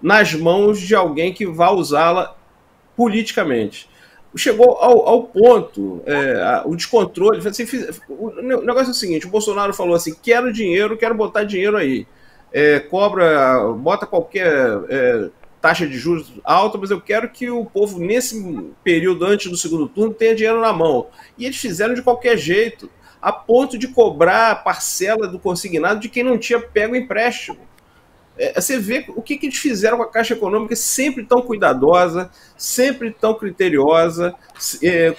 nas mãos de alguém que vai usá-la politicamente. Chegou ao ponto, o descontrole, assim, o negócio é o seguinte, o Bolsonaro falou assim, quero dinheiro, quero botar dinheiro aí, bota qualquer taxa de juros alta, mas eu quero que o povo, nesse período antes do segundo turno, tenha dinheiro na mão. E eles fizeram de qualquer jeito, a ponto de cobrar a parcela do consignado de quem não tinha pego o empréstimo. Você vê o que eles fizeram com a Caixa Econômica, sempre tão cuidadosa, sempre tão criteriosa,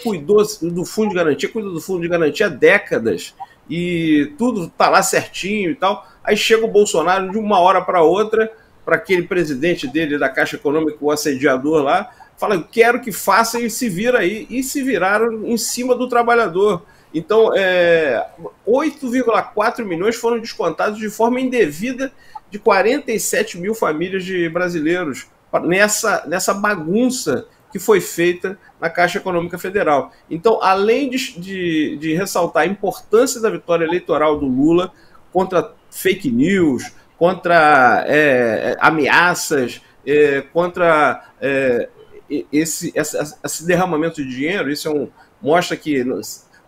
cuidou do fundo de garantia, cuida do fundo de garantia há décadas, e tudo está lá certinho e tal. Aí chega o Bolsonaro de uma hora para outra, para aquele presidente dele da Caixa Econômica, o assediador lá, fala, quero que faça e se vira aí. E se viraram em cima do trabalhador. Então, 8,4 milhões foram descontados de forma indevida de 47 mil famílias de brasileiros nessa bagunça que foi feita na Caixa Econômica Federal. Então, além de ressaltar a importância da vitória eleitoral do Lula contra fake news, contra ameaças, contra esse derramamento de dinheiro, isso mostra que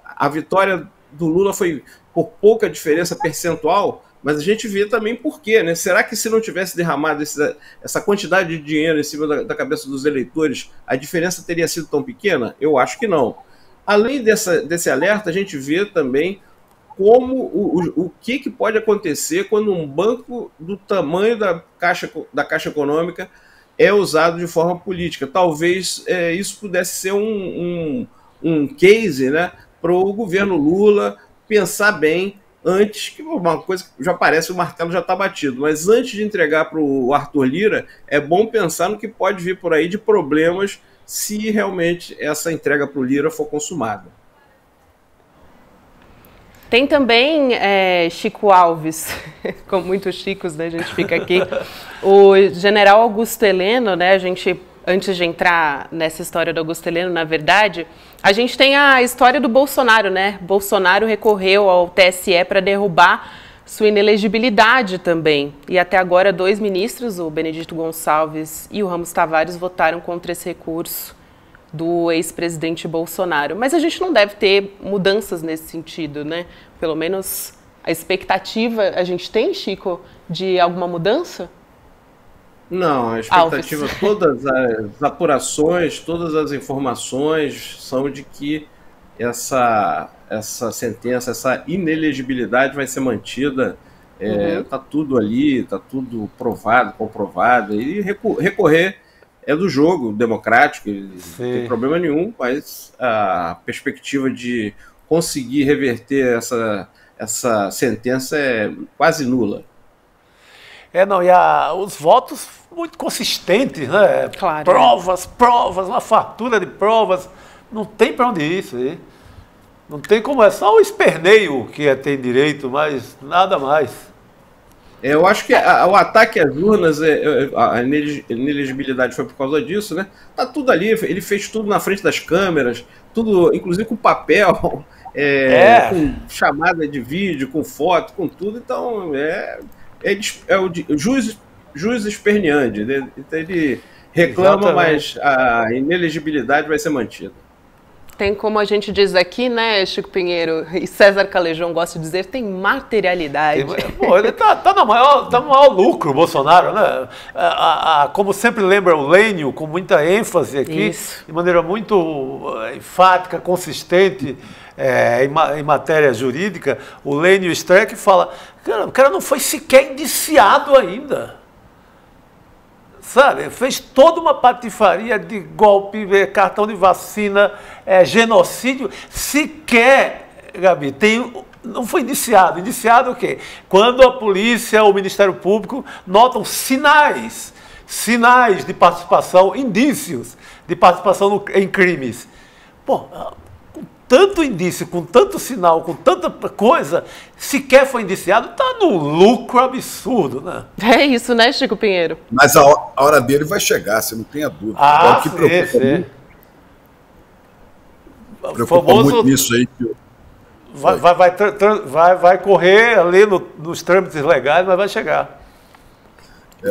a vitória do Lula foi por pouca diferença percentual, mas a gente vê também por quê, né? Será que se não tivesse derramado essa quantidade de dinheiro em cima da cabeça dos eleitores, a diferença teria sido tão pequena? Eu acho que não. Além desse alerta, a gente vê também o que pode acontecer quando um banco do tamanho da Caixa Econômica é usado de forma política. Talvez isso pudesse ser um case, né, para o governo Lula pensar bem antes, que uma coisa que já parece o martelo já está batido, mas antes de entregar para o Arthur Lira, é bom pensar no que pode vir por aí de problemas se realmente essa entrega para o Lira for consumada. Tem também Chico Alves, com muitos Chicos, né? A gente fica aqui. O general Augusto Heleno, né? Antes de entrar nessa história do Augusto Heleno, na verdade, a gente tem a história do Bolsonaro, né? Bolsonaro recorreu ao TSE para derrubar sua inelegibilidade também. E até agora 2 ministros, o Benedito Gonçalves e o Ramos Tavares, votaram contra esse recurso do ex-presidente Bolsonaro. Mas a gente não deve ter mudanças nesse sentido, né? Pelo menos a expectativa, a gente tem, Chico, de alguma mudança? Não, a expectativa, todas as apurações, todas as informações são de que essa sentença, essa inelegibilidade vai ser mantida. Tá tudo ali, tá tudo provado, comprovado, e recorrer é do jogo democrático, não tem problema nenhum, mas a perspectiva de conseguir reverter essa sentença é quase nula. Os votos muito consistentes, né? Claro. Provas, uma fartura de provas, não tem para onde ir isso aí. Não tem como, é só o esperneio que tem direito, mas nada mais. Eu acho que o ataque às urnas, a inelegibilidade foi por causa disso, né? Tá tudo ali, ele fez tudo na frente das câmeras, tudo, inclusive com papel, com chamada de vídeo, com foto, com tudo. Então, o juiz esperneante, né? Então ele reclama, mas a inelegibilidade vai ser mantida. Tem, como a gente diz aqui, né, Chico Pinheiro, e César Calejão gosta de dizer, tem materialidade. Ele tá no maior lucro, o Bolsonaro, né? Como sempre lembra o Lênio, com muita ênfase aqui, de maneira muito enfática, consistente, em matéria jurídica, o Lênio Streck fala, o cara não foi sequer indiciado ainda. Sabe, fez toda uma patifaria de golpe, cartão de vacina, genocídio. Sequer, Gabi, não foi indiciado. Indiciado o quê? Quando a polícia, o Ministério Público notam sinais de participação, indícios de participação em crimes. Pô, com tanto indício, com tanto sinal, com tanta coisa, sequer foi indiciado, está num lucro absurdo, né? É isso, né, Chico Pinheiro? Mas a hora dele vai chegar, você não tenha dúvida. Ah, que preocupa muito nisso aí. Vai correr ali nos trâmites legais, mas vai chegar.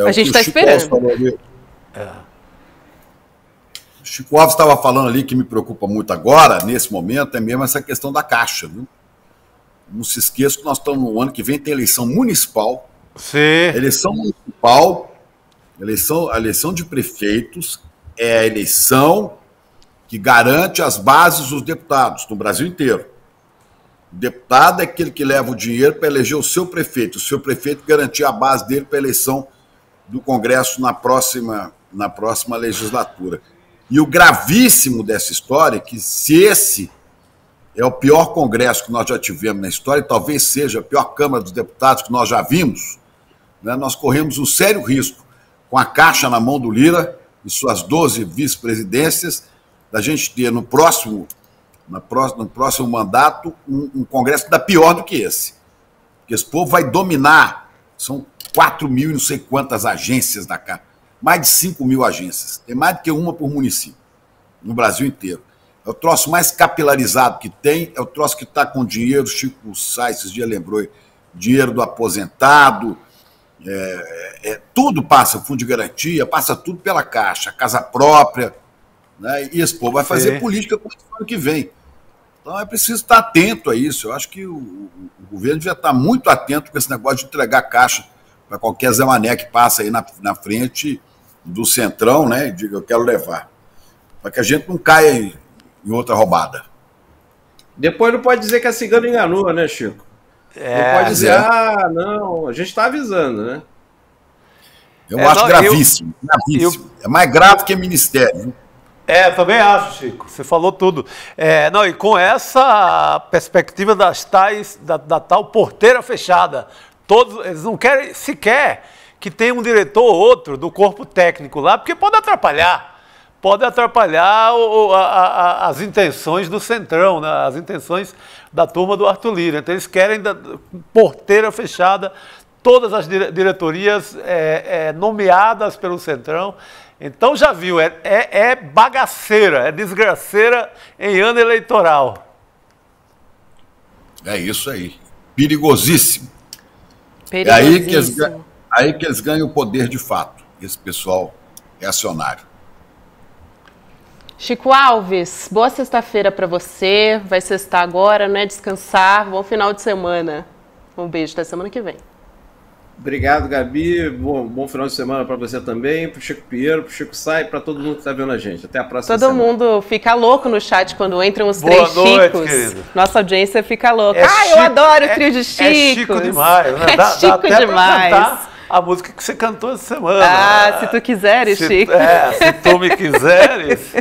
A gente está esperando. O Chico Alves estava falando ali que me preocupa muito agora, nesse momento, é mesmo essa questão da Caixa, viu? Não se esqueça que nós estamos no ano que vem, tem eleição municipal. Sim. Eleição municipal, a eleição de prefeitos é a eleição que garante as bases dos deputados no Brasil inteiro. O deputado é aquele que leva o dinheiro para eleger o seu prefeito garantir a base dele para a eleição do Congresso na próxima legislatura. E o gravíssimo dessa história é que se esse é o pior Congresso que nós já tivemos na história, e talvez seja a pior Câmara dos Deputados que nós já vimos, né, nós corremos um sério risco, com a Caixa na mão do Lira e suas 12 vice-presidências, da gente ter no próximo no próximo mandato, um Congresso que dá pior do que esse. Porque esse povo vai dominar, são 4 mil e não sei quantas agências da Casa, mais de 5 mil agências, tem mais do que uma por município, no Brasil inteiro. É o troço mais capilarizado que tem, é o troço que está com dinheiro, Chico Sá esses dias lembrou, dinheiro do aposentado, tudo passa, fundo de garantia, passa tudo pela Caixa, casa própria, né? E esse povo vai fazer política para o ano que vem. Então é preciso estar atento a isso. Eu acho que o governo devia estar muito atento com esse negócio de entregar caixa para qualquer Zé Mané que passa aí na frente do Centrão, né? E diga, eu quero levar. Para que a gente não caia em outra roubada. Depois não pode dizer que a cigana enganou, né, Chico? Não pode dizer, não, a gente está avisando, né? Eu acho gravíssimo, gravíssimo. É mais grave que ministério, viu? Também acho, Chico. Você falou tudo. E com essa perspectiva da tal porteira fechada, eles não querem sequer que tenha um diretor ou outro do corpo técnico lá, porque pode atrapalhar as intenções do Centrão, né? As intenções da turma do Arthur Lira. Então eles querem porteira fechada, todas as diretorias nomeadas pelo Centrão. Então já viu, é bagaceira, é desgraceira em ano eleitoral. É isso aí. Perigosíssimo. É aí que eles ganham o poder de fato, esse pessoal reacionário. Chico Alves, boa sexta-feira para você. Vai sextar agora, né? Descansar. Bom final de semana. Um beijo, até semana que vem. Obrigado, Gabi. Bom final de semana para você também, para o Chico Pinheiro, para o Chico Sá e para todo mundo que está vendo a gente. Até a próxima semana. Todo mundo fica louco no chat quando entram os três Chicos. Querido. Nossa audiência fica louca. Eu adoro o trio de Chicos. É Chico demais, né? É Chico demais. A música que você cantou essa semana. Se tu quiseres, Chico. Se tu me quiseres.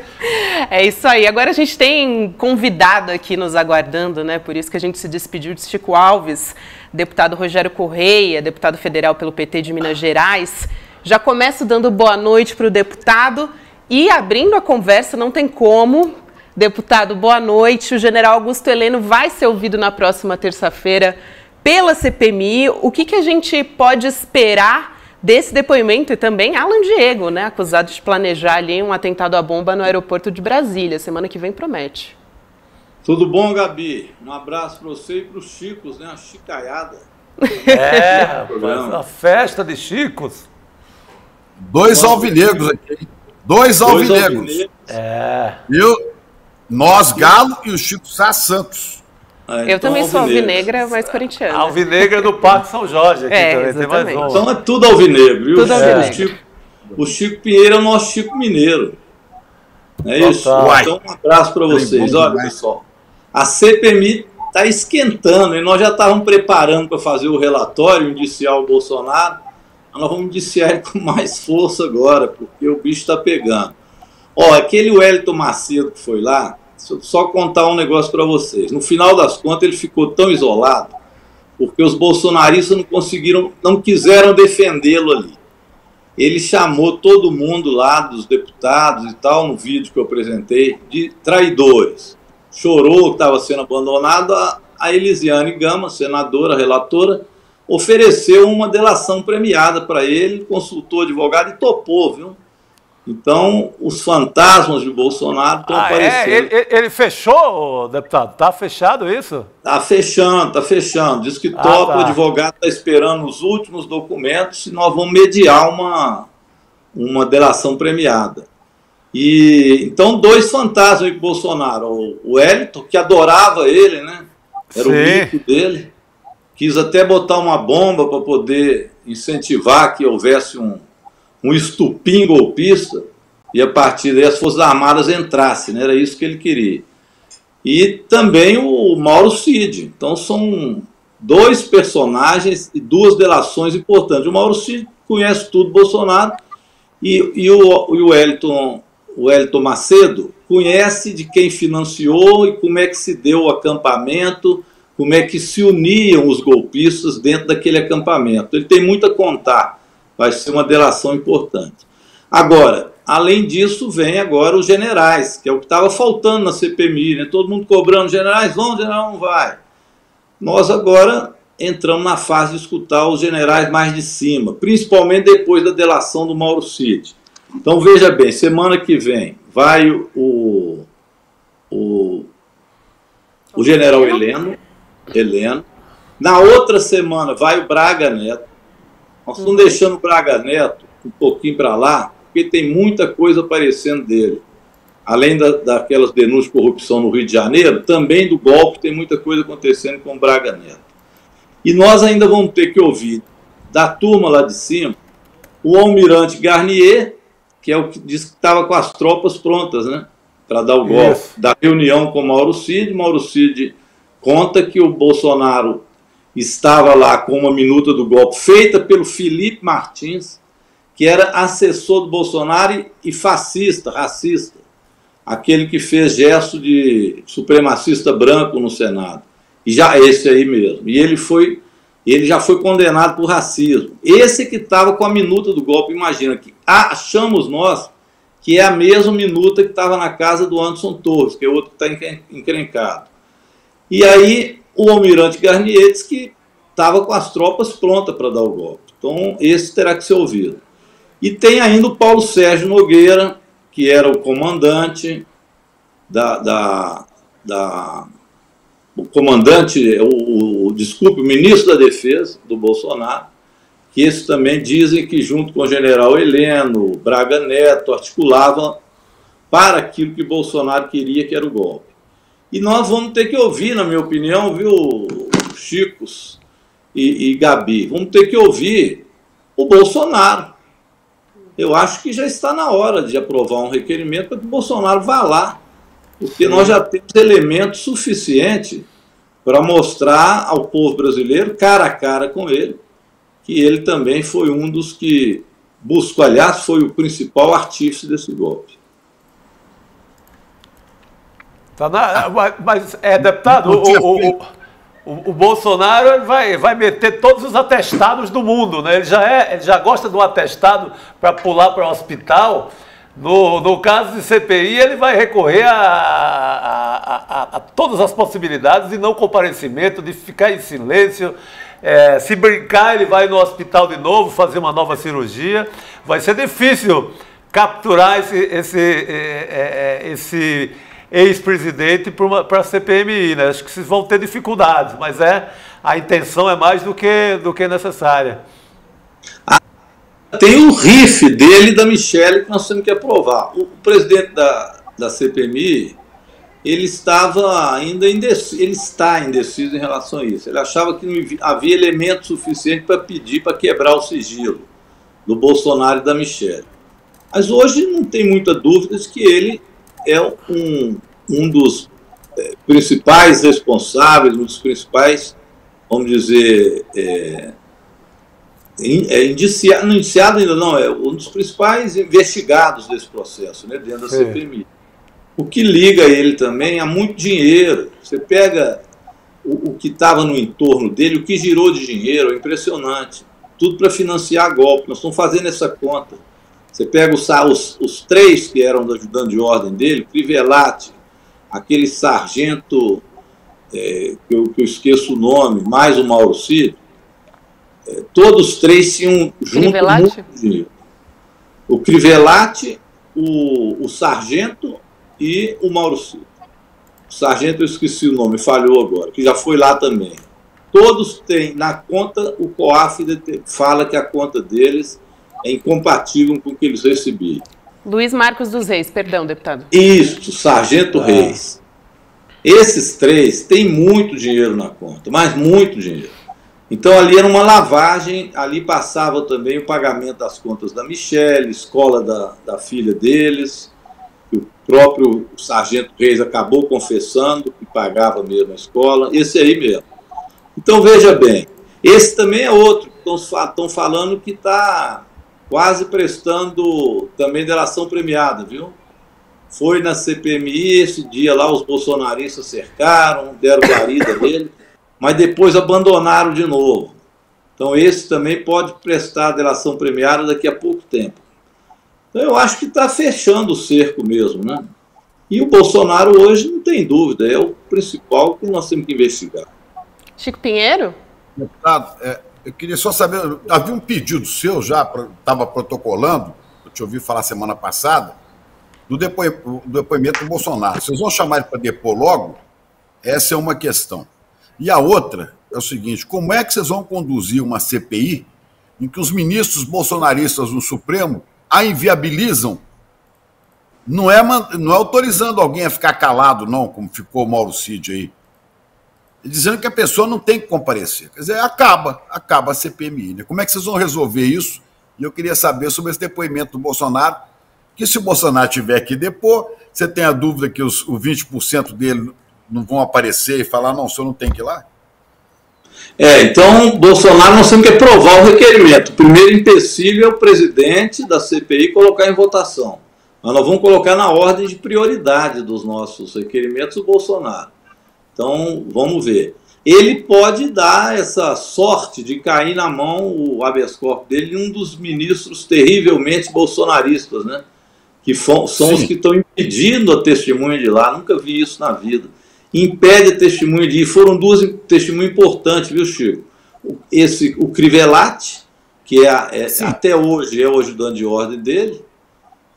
É isso aí. Agora a gente tem convidado aqui nos aguardando, né? Por isso que a gente se despediu de Chico Alves, deputado Rogério Correia, deputado federal pelo PT de Minas Gerais. Já começo dando boa noite para o deputado e abrindo a conversa, não tem como. Deputado, boa noite. O general Augusto Heleno vai ser ouvido na próxima terça-feira pela CPMI. O que a gente pode esperar desse depoimento? E também Alan Diego, né, acusado de planejar ali um atentado à bomba no aeroporto de Brasília. Semana que vem promete. Tudo bom, Gabi? Um abraço para você e para os Chicos, né? Uma chicaiada. Rapaz, a festa de Chicos. Dois alvinegros aqui. Dois alvinegros. Nós, Galo, e o Chico Sá Santos. Eu também sou alvinegra, mas corintiana. Alvinegra do Parque São Jorge aqui também. Tem mais um. Então é tudo alvinegro, viu? Tudo alvinegro. O Chico Pinheiro é o nosso Chico Mineiro. É isso? Então um abraço para vocês. Olha, pessoal, a CPMI está esquentando e nós já estávamos preparando para fazer o relatório, indiciar o Bolsonaro. Nós vamos indiciar ele com mais força agora, porque o bicho está pegando. Aquele Wellington Macedo que foi lá, deixa eu só contar um negócio para vocês. No final das contas, ele ficou tão isolado porque os bolsonaristas não quiseram defendê-lo ali. Ele chamou todo mundo lá, dos deputados e tal, no vídeo que eu apresentei, de traidores. Chorou que estava sendo abandonado. A Elisiane Gama, senadora, relatora, ofereceu uma delação premiada para ele, consultou advogado e topou, viu? Então, os fantasmas de Bolsonaro estão aparecendo. Ele fechou, deputado? Está fechado isso? Está fechando. Diz que topa, o advogado está esperando os últimos documentos e nós vamos mediar uma delação premiada. Então, dois fantasmas de Bolsonaro. O Wellington, que adorava ele, né? Era o mito dele. Quis até botar uma bomba para poder incentivar que houvesse um estupim golpista e a partir daí as Forças Armadas entrassem, né? Era isso que ele queria. E também o Mauro Cid. Então são dois personagens e duas delações importantes. O Mauro Cid conhece tudo Bolsonaro e o Wellington Macedo conhece de quem financiou e como é que se deu o acampamento, como é que se uniam os golpistas dentro daquele acampamento. Ele tem muito a contar. Vai ser uma delação importante. Agora, além disso, vem agora os generais, que é o que estava faltando na CPMI, né? Todo mundo cobrando, generais vão, general não vai. Nós agora entramos na fase de escutar os generais mais de cima, principalmente depois da delação do Mauro Cid. Então, veja bem, semana que vem vai o general Heleno. Na outra semana vai o Braga Neto. Nós estamos deixando o Braga Neto um pouquinho para lá, porque tem muita coisa aparecendo dele. Além daquelas denúncias de corrupção no Rio de Janeiro, também do golpe tem muita coisa acontecendo com o Braga Neto. E nós ainda vamos ter que ouvir da turma lá de cima o almirante Garnier, que é o que disse que estava com as tropas prontas, né, para dar o golpe. Da reunião com Mauro Cid. Mauro Cid conta que o Bolsonaro estava lá com uma minuta do golpe feita pelo Felipe Martins, que era assessor do Bolsonaro e fascista, racista, aquele que fez gesto de supremacista branco no Senado. E já esse aí mesmo. E ele já foi condenado por racismo. Esse que estava com a minuta do golpe, imagina, que achamos nós que é a mesma minuta que estava na casa do Anderson Torres, que é outro que está encrencado. E aí o almirante Garnier disse que estava com as tropas prontas para dar o golpe. Então esse terá que ser ouvido. E tem ainda o Paulo Sérgio Nogueira, que era o comandante o ministro da Defesa do Bolsonaro, que esses também dizem que, junto com o general Heleno, Braga Neto, articulava para aquilo que Bolsonaro queria, que era o golpe. E nós vamos ter que ouvir, na minha opinião, viu, Chicos e Gabi, vamos ter que ouvir o Bolsonaro. Eu acho que já está na hora de aprovar um requerimento para que o Bolsonaro vá lá, porque nós já temos elementos suficientes para mostrar ao povo brasileiro, cara a cara com ele, que ele também foi um dos que buscou, aliás, foi o principal artífice desse golpe. Mas deputado, o Bolsonaro vai meter todos os atestados do mundo, né? Ele já gosta de um atestado para pular para o hospital. No caso de CPI, ele vai recorrer a todas as possibilidades de não comparecimento, de ficar em silêncio. Se brincar, ele vai no hospital de novo, fazer uma nova cirurgia. Vai ser difícil capturar esse ex-presidente para a CPMI, né? Acho que vocês vão ter dificuldades, mas a intenção é mais do que necessária. Tem um riff dele e da Michelle que nós temos que aprovar. O presidente da CPMI, ele estava ainda indeciso, ele está indeciso em relação a isso. Ele achava que não havia elemento suficiente para pedir para quebrar o sigilo do Bolsonaro e da Michelle. Mas hoje não tem muita dúvida de que ele é um dos principais responsáveis, um dos principais, vamos dizer, indiciado ainda não, é um dos principais investigados desse processo, né, dentro da CPMI. O que liga ele também a muito dinheiro. Você pega o que estava no entorno dele, o que girou de dinheiro, é impressionante. Tudo para financiar golpe. Nós estamos fazendo essa conta. Você pega os três que eram do ajudante de ordem dele, Crivellati, aquele sargento, que eu esqueço o nome, mais o Mauro Cid, todos os três tinham junto muito dinheiro. O Crivellati, o sargento e o Mauro Cid. O sargento eu esqueci o nome, falhou agora, que já foi lá também. Todos têm na conta, o COAF fala que a conta deles é incompatível com o que eles recebiam. Luiz Marcos dos Reis, perdão, deputado. Isso, Sargento Reis. Esses três têm muito dinheiro na conta, mas muito dinheiro. Então ali era uma lavagem, ali passava também o pagamento das contas da Michelle, escola da filha deles. O próprio Sargento Reis acabou confessando que pagava mesmo a escola, esse aí mesmo. Então veja bem, esse também é outro, estão falando que está quase prestando também delação premiada, viu? Foi na CPMI, esse dia lá os bolsonaristas cercaram, deram guarida nele, mas depois abandonaram de novo. Então esse também pode prestar delação premiada daqui a pouco tempo. Então eu acho que está fechando o cerco mesmo, né? E o Bolsonaro hoje, não tem dúvida, é o principal que nós temos que investigar. Chico Pinheiro? Deputado, eu queria só saber, havia um pedido seu já, estava protocolando, eu te ouvi falar semana passada, do depoimento do Bolsonaro. Vocês vão chamar ele para depor logo? Essa é uma questão. E a outra é o seguinte, como é que vocês vão conduzir uma CPI em que os ministros bolsonaristas no Supremo a inviabilizam? Não é autorizando alguém a ficar calado, não, como ficou o Mauro Cid aí. Dizendo que a pessoa não tem que comparecer. Quer dizer, acaba a CPMI. Né? Como é que vocês vão resolver isso? E eu queria saber sobre esse depoimento do Bolsonaro, que se o Bolsonaro tiver que depor, você tem a dúvida que os 20% dele não vão aparecer e falar, não, o senhor não tem que ir lá? Então, Bolsonaro nós temos que aprovar o requerimento. O primeiro empecilho é o presidente da CPI colocar em votação. Mas nós vamos colocar na ordem de prioridade dos nossos requerimentos o Bolsonaro. Então, vamos ver. Ele pode dar essa sorte de cair na mão, o habeas corpus dele, um dos ministros terrivelmente bolsonaristas, né? Que são os que estão impedindo a testemunha de lá. Nunca vi isso na vida. Impede a testemunha de ir. Foram duas testemunhas importantes, viu, Chico? O Crivellati, que até hoje é o ajudante de ordem dele,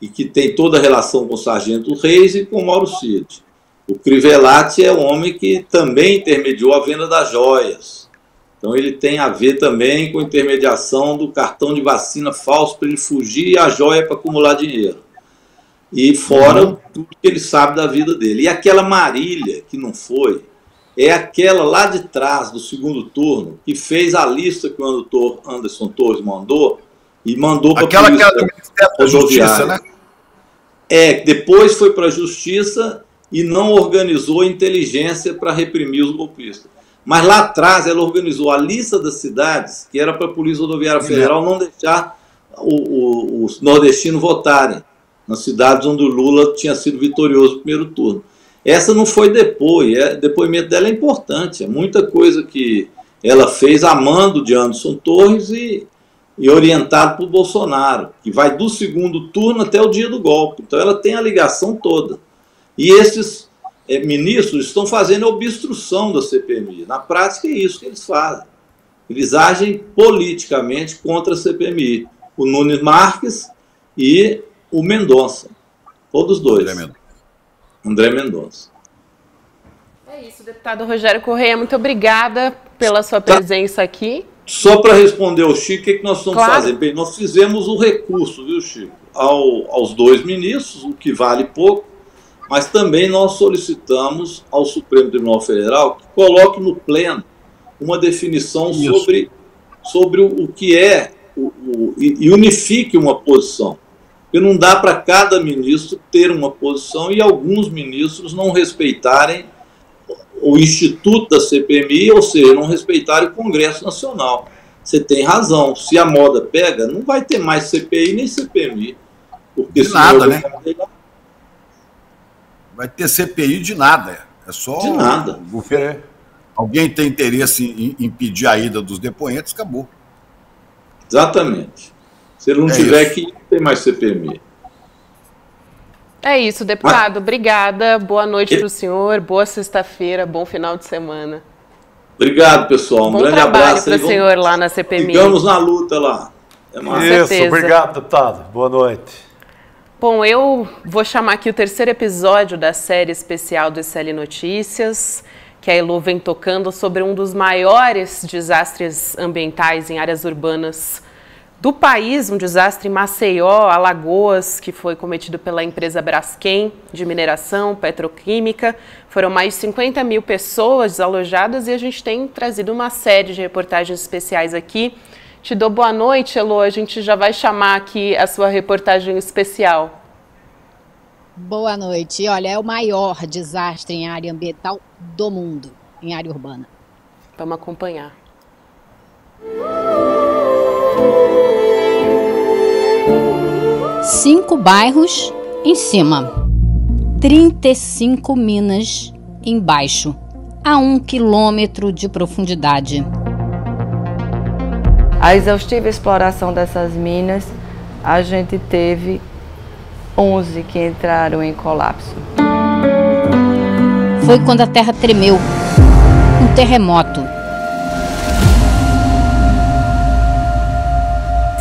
e que tem toda a relação com o Sargento Reis e com o Mauro Cid. O Crivellati é o homem que também intermediou a venda das joias. Então ele tem a ver também com a intermediação do cartão de vacina falso para ele fugir e a joia para acumular dinheiro. E fora tudo que ele sabe da vida dele. E aquela Marília, que não foi, é aquela lá de trás do segundo turno, que fez a lista que o doutor Anderson Torres mandou, e mandou para a Aquela que era do Ministério da Justiça, né? Depois foi para a Justiça e não organizou inteligência para reprimir os golpistas. Mas lá atrás ela organizou a lista das cidades, que era para a Polícia Rodoviária Federal não deixar os nordestinos votarem nas cidades onde o Lula tinha sido vitorioso no primeiro turno. Essa não foi o depoimento dela é importante, é muita coisa que ela fez a mando de Anderson Torres e orientado por Bolsonaro, que vai do segundo turno até o dia do golpe. Então ela tem a ligação toda. E esses ministros estão fazendo a obstrução da CPMI. Na prática é isso que eles fazem. Eles agem politicamente contra a CPMI. O Nunes Marques e o Mendonça. Todos dois. André Mendonça. É isso, deputado Rogério Correia, muito obrigada pela sua presença aqui. Só para responder ao Chico, o que nós estamos fazendo? Bem, nós fizemos o recurso, viu, Chico, aos dois ministros, o que vale pouco, mas também nós solicitamos ao Supremo Tribunal Federal que coloque no pleno uma definição sobre o que é e unifique uma posição. Porque não dá para cada ministro ter uma posição e alguns ministros não respeitarem o Instituto da CPMI, ou seja, não respeitarem o Congresso Nacional. Você tem razão. Se a moda pega, não vai ter mais CPI nem CPMI. Porque de nada, né? Vai ter CPI de nada. É só de nada. Alguém tem interesse em impedir a ida dos depoentes, acabou. Exatamente. Se ele não tiver que ir, não tem mais CPMI. É isso, deputado. Obrigada. Boa noite para o senhor. Boa sexta-feira. Bom final de semana. Obrigado, pessoal. Um grande abraço para o senhor lá na CPMI. Ficamos na luta lá. Isso, obrigado, deputado. Boa noite. Bom, eu vou chamar aqui o terceiro episódio da série especial do SL Notícias, que a Elo vem tocando sobre um dos maiores desastres ambientais em áreas urbanas do país, um desastre em Maceió, Alagoas, que foi cometido pela empresa Braskem de mineração petroquímica. Foram mais de 50 mil pessoas desalojadas e a gente tem trazido uma série de reportagens especiais aqui. Te dou boa noite, Elo. A gente já vai chamar aqui a sua reportagem especial. Boa noite. Olha, é o maior desastre em área ambiental do mundo, em área urbana. Vamos acompanhar. 5 bairros em cima, 35 minas embaixo, a 1 quilômetro de profundidade. A exaustiva exploração dessas minas, a gente teve 11 que entraram em colapso. Foi quando a terra tremeu. Um terremoto.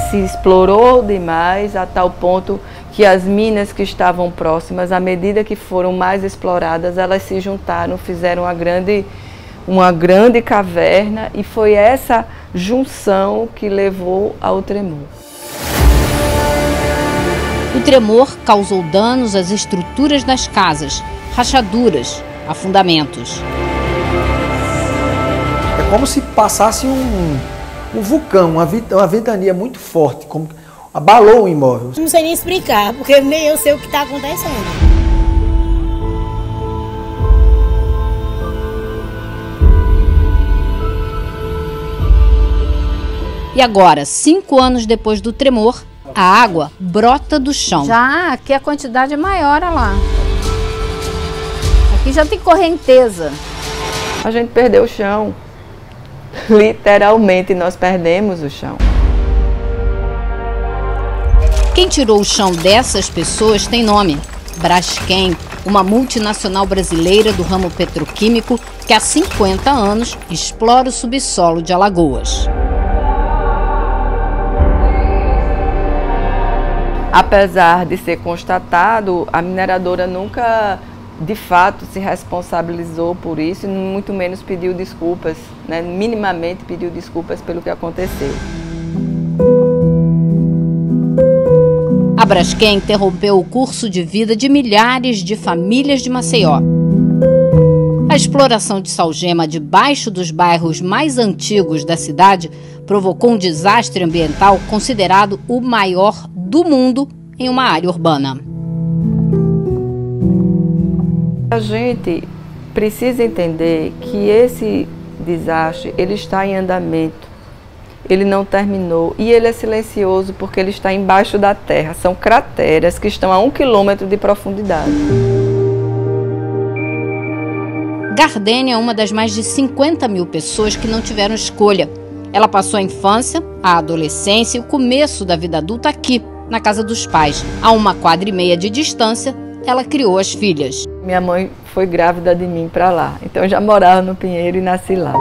Se explorou demais a tal ponto que as minas que estavam próximas, à medida que foram mais exploradas, elas se juntaram, fizeram uma grande caverna, e foi essa junção que levou ao tremor. O tremor causou danos às estruturas das casas, rachaduras, afundamentos. É como se passasse um vulcão, uma ventania muito forte, como abalou o imóvel. Não sei nem explicar, porque nem eu sei o que está acontecendo. E agora, 5 anos depois do tremor, a água brota do chão. Já aqui a quantidade é maior, olha lá. Aqui já tem correnteza. A gente perdeu o chão. Literalmente, nós perdemos o chão. Quem tirou o chão dessas pessoas tem nome: Braskem, uma multinacional brasileira do ramo petroquímico que há 50 anos explora o subsolo de Alagoas. Apesar de ser constatado, a mineradora nunca, de fato, se responsabilizou por isso e muito menos pediu desculpas, né? Minimamente pediu desculpas pelo que aconteceu. A Braskem interrompeu o curso de vida de milhares de famílias de Maceió. A exploração de salgema debaixo dos bairros mais antigos da cidade provocou um desastre ambiental considerado o maior do mundo em uma área urbana. A gente precisa entender que esse desastre ele está em andamento. Ele não terminou e ele é silencioso porque ele está embaixo da terra. São crateras que estão a 1 quilômetro de profundidade. Gardênia é uma das mais de 50 mil pessoas que não tiveram escolha. Ela passou a infância, a adolescência e o começo da vida adulta aqui, na casa dos pais. A 1,5 quadra de distância, ela criou as filhas. Minha mãe foi grávida de mim para lá, então eu já morava no Pinheiro e nasci lá.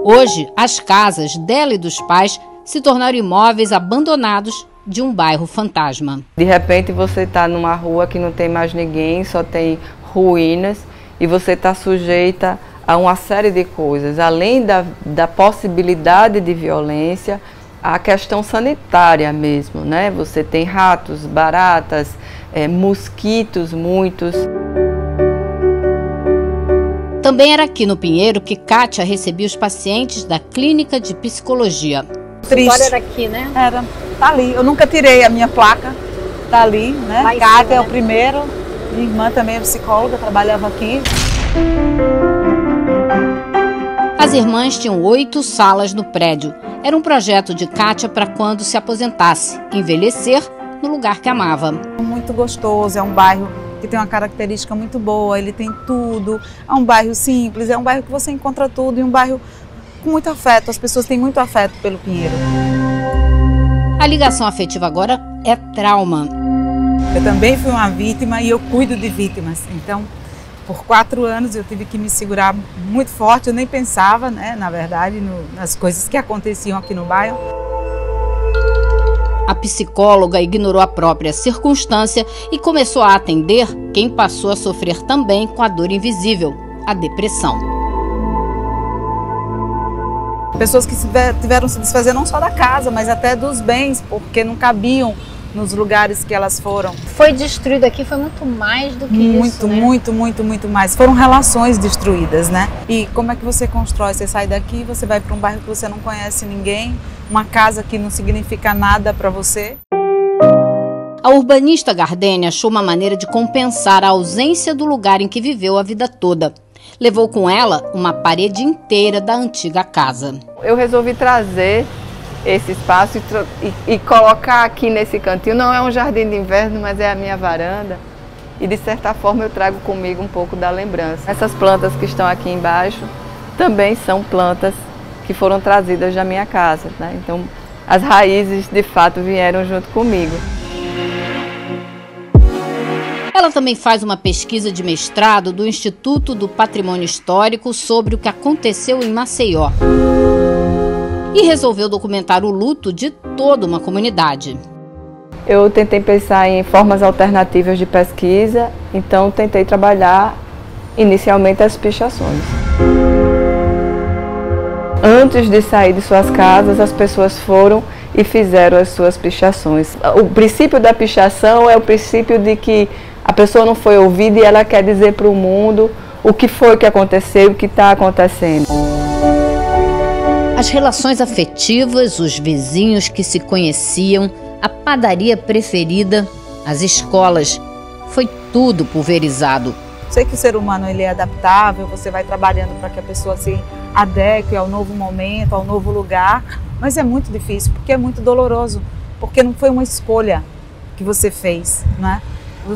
Hoje, as casas dela e dos pais se tornaram imóveis abandonados de um bairro fantasma. De repente você está numa rua que não tem mais ninguém, só tem ruínas, e você está sujeita a uma série de coisas, além da possibilidade de violência, a questão sanitária mesmo, né? Você tem ratos, baratas, mosquitos, muitos. Também era aqui no Pinheiro que Kátia recebia os pacientes da clínica de psicologia. Triste. A história era aqui, né? Era, tá ali. Eu nunca tirei a minha placa, tá ali, né? Kátia é o primeiro, minha irmã também é psicóloga, trabalhava aqui. As irmãs tinham 8 salas no prédio. Era um projeto de Kátia para quando se aposentasse, envelhecer no lugar que amava. Muito gostoso, é um bairro que tem uma característica muito boa, ele tem tudo, é um bairro simples, é um bairro que você encontra tudo e um bairro com muito afeto, as pessoas têm muito afeto pelo Pinheiro. A ligação afetiva agora é trauma. Eu também fui uma vítima e eu cuido de vítimas, então por 4 anos eu tive que me segurar muito forte, eu nem pensava, né, na verdade, nas coisas que aconteciam aqui no bairro. A psicóloga ignorou a própria circunstância e começou a atender quem passou a sofrer também com a dor invisível, a depressão. Pessoas que tiveram se desfazer não só da casa, mas até dos bens, porque não cabiam nos lugares que elas foram. Foi destruído aqui, foi muito mais do que isso, né? Muito mais. Foram relações destruídas, né? E como é que você constrói? Você sai daqui, você vai para um bairro que você não conhece ninguém, uma casa que não significa nada para você. A urbanista Gardênia achou uma maneira de compensar a ausência do lugar em que viveu a vida toda. Levou com ela uma parede inteira da antiga casa. Eu resolvi trazer esse espaço e colocar aqui nesse cantinho. Não é um jardim de inverno, mas é a minha varanda. E de certa forma eu trago comigo um pouco da lembrança. Essas plantas que estão aqui embaixo também são plantas que foram trazidas da minha casa, né? Então as raízes de fato vieram junto comigo. Ela também faz uma pesquisa de mestrado do Instituto do Patrimônio Histórico sobre o que aconteceu em Maceió. E resolveu documentar o luto de toda uma comunidade. Eu tentei pensar em formas alternativas de pesquisa, então tentei trabalhar inicialmente as pichações. Antes de sair de suas casas, as pessoas foram e fizeram as suas pichações. O princípio da pichação é o princípio de que a pessoa não foi ouvida e ela quer dizer para o mundo o que foi que aconteceu e o que está acontecendo. As relações afetivas, os vizinhos que se conheciam, a padaria preferida, as escolas, foi tudo pulverizado. Sei que o ser humano ele é adaptável, você vai trabalhando para que a pessoa se adeque ao novo momento, ao novo lugar, mas é muito difícil, porque é muito doloroso, porque não foi uma escolha que você fez, né?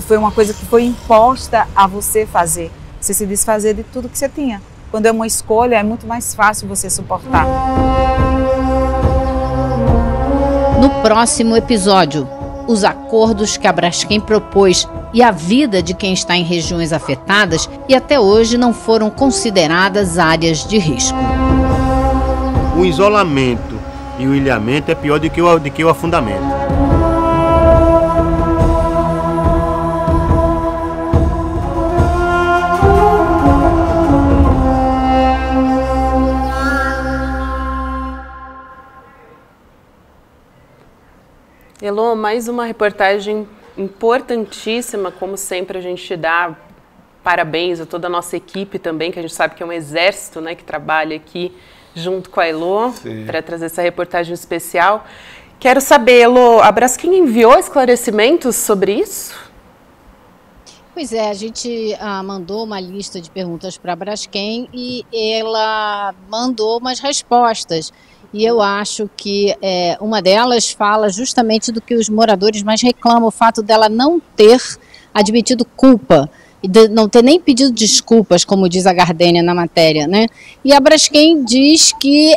Foi uma coisa que foi imposta a você fazer, você se desfazer de tudo que você tinha. Quando é uma escolha, é muito mais fácil você suportar. No próximo episódio, os acordos que a Braskem propôs e a vida de quem está em regiões afetadas e até hoje não foram consideradas áreas de risco. O isolamento e o ilhamento é pior do que o afundamento. Elô, mais uma reportagem importantíssima, como sempre a gente dá parabéns a toda a nossa equipe também, que a gente sabe que é um exército, né, que trabalha aqui junto com a Elô para trazer essa reportagem especial. Quero saber, Elô, a Braskem enviou esclarecimentos sobre isso? Pois é, a gente mandou uma lista de perguntas para a Braskem e ela mandou umas respostas. E eu acho que uma delas fala justamente do que os moradores mais reclamam, o fato dela não ter admitido culpa, e de não ter nem pedido desculpas, como diz a Gardênia na matéria, né? E a Braskem diz que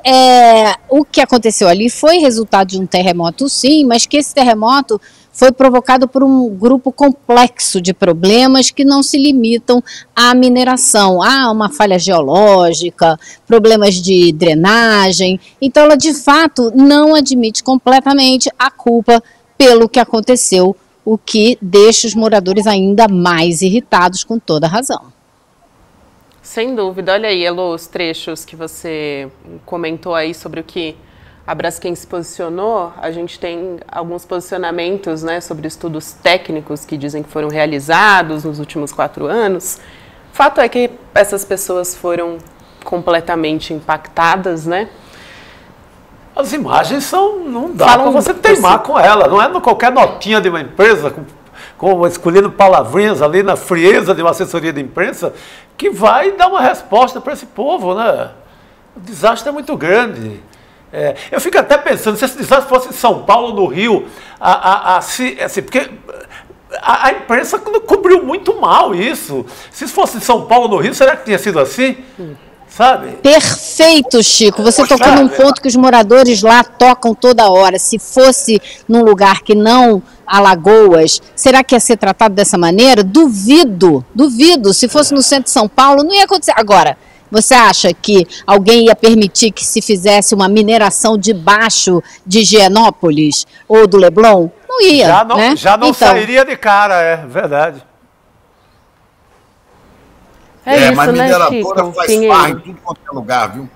o que aconteceu ali foi resultado de um terremoto, sim, mas que esse terremoto foi provocado por um grupo complexo de problemas que não se limitam à mineração. Há uma falha geológica, problemas de drenagem. Então, ela, de fato, não admite completamente a culpa pelo que aconteceu, o que deixa os moradores ainda mais irritados, com toda razão. Sem dúvida. Olha aí, Elô, os trechos que você comentou aí sobre o que a Braskem se posicionou. A gente tem alguns posicionamentos, né, sobre estudos técnicos que dizem que foram realizados nos últimos 4 anos. Fato é que essas pessoas foram completamente impactadas, né? As imagens não dá para você teimar com ela. Não é qualquer notinha de uma empresa, escolhendo palavrinhas ali na frieza de uma assessoria de imprensa, que vai dar uma resposta para esse povo, né? O desastre é muito grande. Eu fico até pensando, se esse desastre fosse em São Paulo, no Rio, porque a imprensa cobriu muito mal isso. Se fosse em São Paulo, no Rio, será que tinha sido assim? Sabe? Perfeito, Chico. Você tocou num ponto que os moradores lá tocam toda hora. Se fosse num lugar que não Alagoas, será que ia ser tratado dessa maneira? Duvido. Se fosse no centro de São Paulo, não ia acontecer. Agora, você acha que alguém ia permitir que se fizesse uma mineração debaixo de Higienópolis ou do Leblon? Não ia, já não sairia de cara, é verdade. Isso, mas mineradora, né, faz farra em tudo quanto é lugar, viu?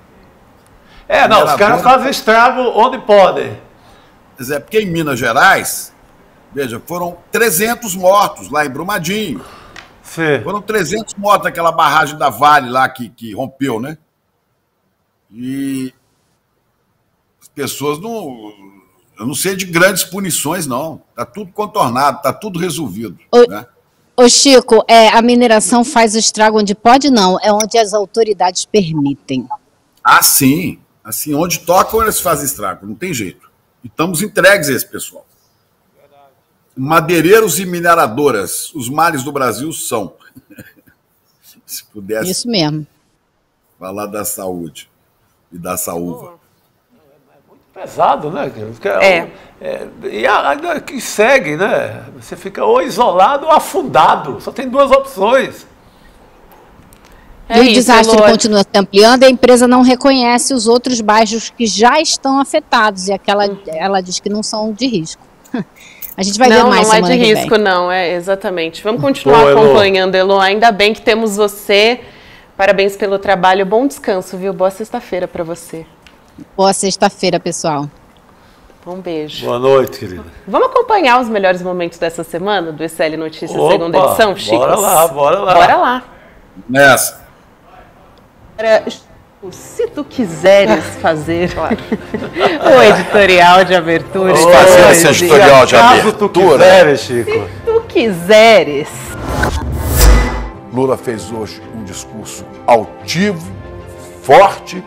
Os caras fazem estrago onde podem. Porque em Minas Gerais, veja, foram 300 mortos lá em Brumadinho. Sim. Foram 300 mortos naquela barragem da Vale lá que rompeu, né? E as pessoas eu não sei de grandes punições, não. Está tudo contornado, está tudo resolvido. Né? Ô Chico, a mineração faz o estrago onde pode? Não, é onde as autoridades permitem. Ah, sim. Assim, onde tocam, eles fazem estrago, não tem jeito. E estamos entregues a esse pessoal. Madeireiros e mineradoras, os males do Brasil são. Se pudesse. Isso mesmo. Falar da saúde e da saúva. Pesado, né? E que segue, né? Você fica ou isolado ou afundado. Só tem duas opções. E o desastre continua se ampliando e a empresa não reconhece os outros bairros que já estão afetados. E ela diz que não são de risco. A gente vai ver mais semana que vem. Não é de risco, não. Exatamente. Vamos continuar acompanhando, Elo. Ainda bem que temos você. Parabéns pelo trabalho. Bom descanso, viu? Boa sexta-feira para você. Boa sexta-feira, pessoal. Um beijo. Boa noite, querida. Vamos acompanhar os melhores momentos dessa semana do SL Notícias segunda edição, Chico? Bora lá. Bora lá. Nessa. Se tu quiseres fazer o editorial de abertura. Vamos fazer esse editorial de abertura. Se tu quiseres, Chico. Se tu quiseres. Lula fez hoje um discurso altivo, forte,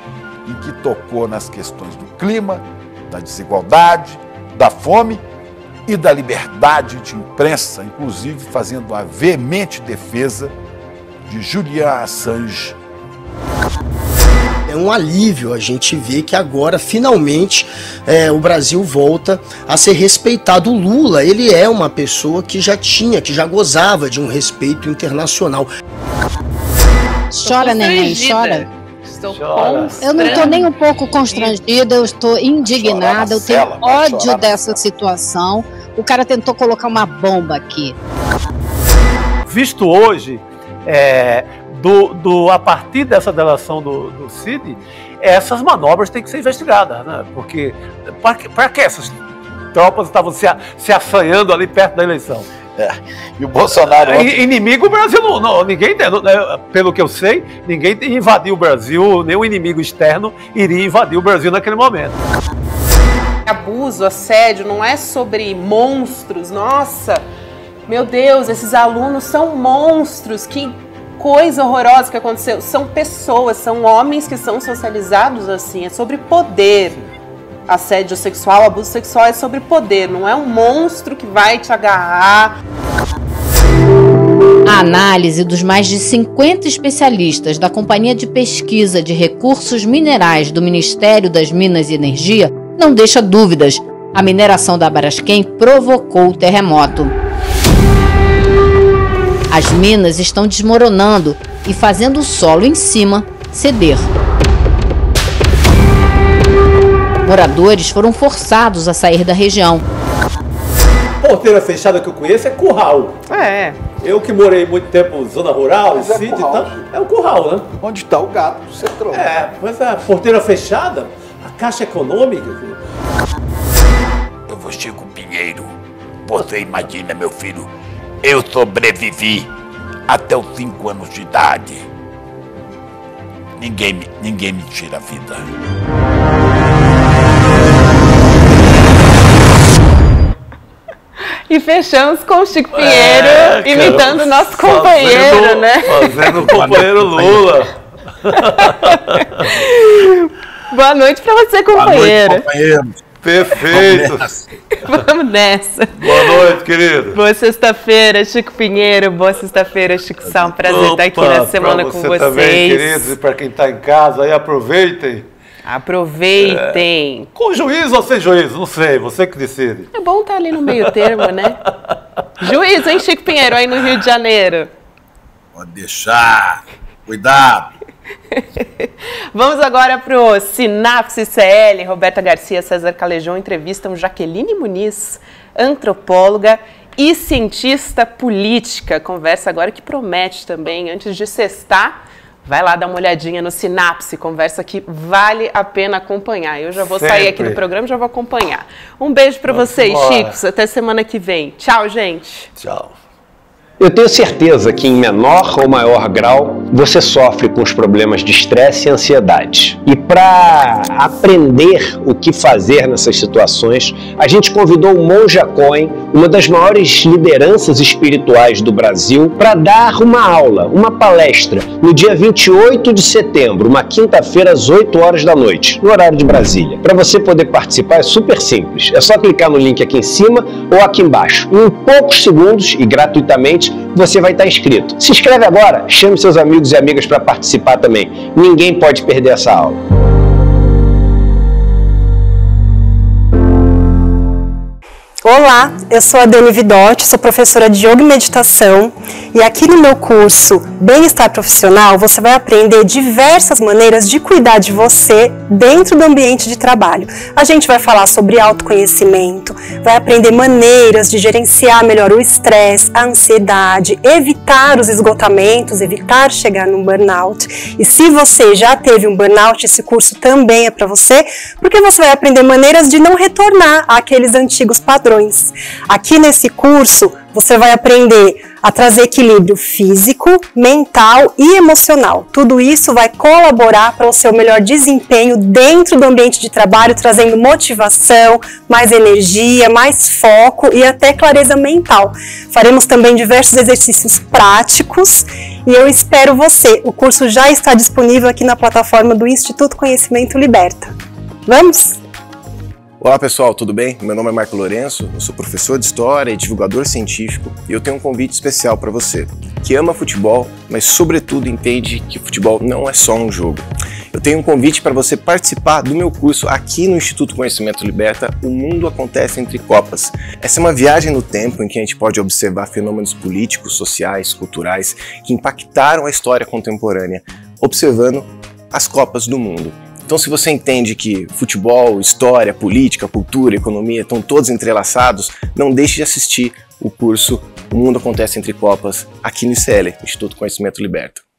em que tocou nas questões do clima, da desigualdade, da fome e da liberdade de imprensa, inclusive fazendo uma veemente defesa de Julian Assange. É um alívio a gente ver que agora, finalmente, o Brasil volta a ser respeitado. O Lula, ele é uma pessoa que já gozava de um respeito internacional. Chora, neném, chora. Eu não estou nem um pouco constrangida, eu estou indignada, eu tenho ódio dessa situação. O cara tentou colocar uma bomba aqui. Visto hoje, a partir dessa delação do Cid, essas manobras têm que ser investigadas, né? Porque para que essas tropas estavam se assanhando ali perto da eleição? E o Bolsonaro... Inimigo, o Brasil ninguém, pelo que eu sei, ninguém invadiu o Brasil, nenhum inimigo externo iria invadir o Brasil naquele momento. Abuso, assédio, não é sobre monstros. Nossa, meu Deus, esses alunos são monstros, que coisa horrorosa que aconteceu. São pessoas, são homens que são socializados assim, é sobre poder. Assédio sexual, abuso sexual é sobre poder, não é um monstro que vai te agarrar. A análise dos mais de 50 especialistas da Companhia de Pesquisa de Recursos Minerais do Ministério das Minas e Energia não deixa dúvidas. A mineração da Braskem provocou o terremoto. As minas estão desmoronando e fazendo o solo em cima ceder. Moradores foram forçados a sair da região. Porteira fechada que eu conheço é curral. Eu que morei muito tempo na zona rural, sítio e tal, é o curral, né? Onde está o gato do centro. Pois é, porteira fechada, a Caixa Econômica. Eu vou Chico Pinheiro. Você imagina, meu filho, eu sobrevivi até os 5 anos de idade. Ninguém me tira a vida. E fechamos com o Chico Pinheiro, imitando o nosso companheiro, né? Fazendo o companheiro Lula. Boa noite pra você, companheiro. Boa noite, companheiro. Perfeito. Vamos nessa. Boa noite, querido. Boa sexta-feira, Chico Pinheiro. Boa sexta-feira, Chico Sá. Um prazer estar aqui na semana com vocês. Também, queridos, e para quem está em casa, aí aproveitem. Aproveitem. Com juízo ou sem juízo? Não sei, você que decide. É bom estar ali no meio termo, né? Juízo, hein, Chico Pinheiro, aí no Rio de Janeiro. Pode deixar. Cuidado. Vamos agora para o Sinapse CL. Roberta Garcia, César Calejão entrevistam Jaqueline Muniz, antropóloga e cientista política. Conversa agora que promete também, antes de sextar. Vai lá dar uma olhadinha no Sinapse, conversa que vale a pena acompanhar. Eu já vou sair aqui do programa e já vou acompanhar. Um beijo para vocês, Chicos. Até semana que vem. Tchau, gente. Tchau. Eu tenho certeza que em menor ou maior grau você sofre com os problemas de estresse e ansiedade. E para aprender o que fazer nessas situações, a gente convidou o Monja Cohen, uma das maiores lideranças espirituais do Brasil, para dar uma aula, uma palestra, no dia 28 de setembro, uma quinta-feira às 8 horas da noite, no horário de Brasília. Para você poder participar é super simples, é só clicar no link aqui em cima ou aqui embaixo. Em poucos segundos e gratuitamente, você vai estar inscrito. Se inscreve agora, chame seus amigos e amigas para participar também. Ninguém pode perder essa aula. Olá, eu sou a Dani Vidotti, sou professora de Yoga e Meditação e aqui no meu curso Bem-Estar Profissional você vai aprender diversas maneiras de cuidar de você dentro do ambiente de trabalho. A gente vai falar sobre autoconhecimento, vai aprender maneiras de gerenciar melhor o estresse, a ansiedade, evitar os esgotamentos, evitar chegar num burnout. E se você já teve um burnout, esse curso também é para você, porque você vai aprender maneiras de não retornar àqueles antigos padrões. Aqui nesse curso você vai aprender a trazer equilíbrio físico, mental e emocional. Tudo isso vai colaborar para o seu melhor desempenho dentro do ambiente de trabalho, trazendo motivação, mais energia, mais foco e até clareza mental. Faremos também diversos exercícios práticos e eu espero você. O curso já está disponível aqui na plataforma do Instituto Conhecimento Liberta. Vamos? Olá pessoal, tudo bem? Meu nome é Marco Lourenço, eu sou professor de História e divulgador científico e eu tenho um convite especial para você, que ama futebol, mas sobretudo entende que futebol não é só um jogo. Eu tenho um convite para você participar do meu curso aqui no Instituto Conhecimento Liberta, O Mundo Acontece Entre Copas. Essa é uma viagem no tempo em que a gente pode observar fenômenos políticos, sociais, culturais que impactaram a história contemporânea, observando as Copas do Mundo. Então, se você entende que futebol, história, política, cultura, economia estão todos entrelaçados, não deixe de assistir o curso O Mundo Acontece Entre Copas aqui no ICL, Instituto Conhecimento Liberta.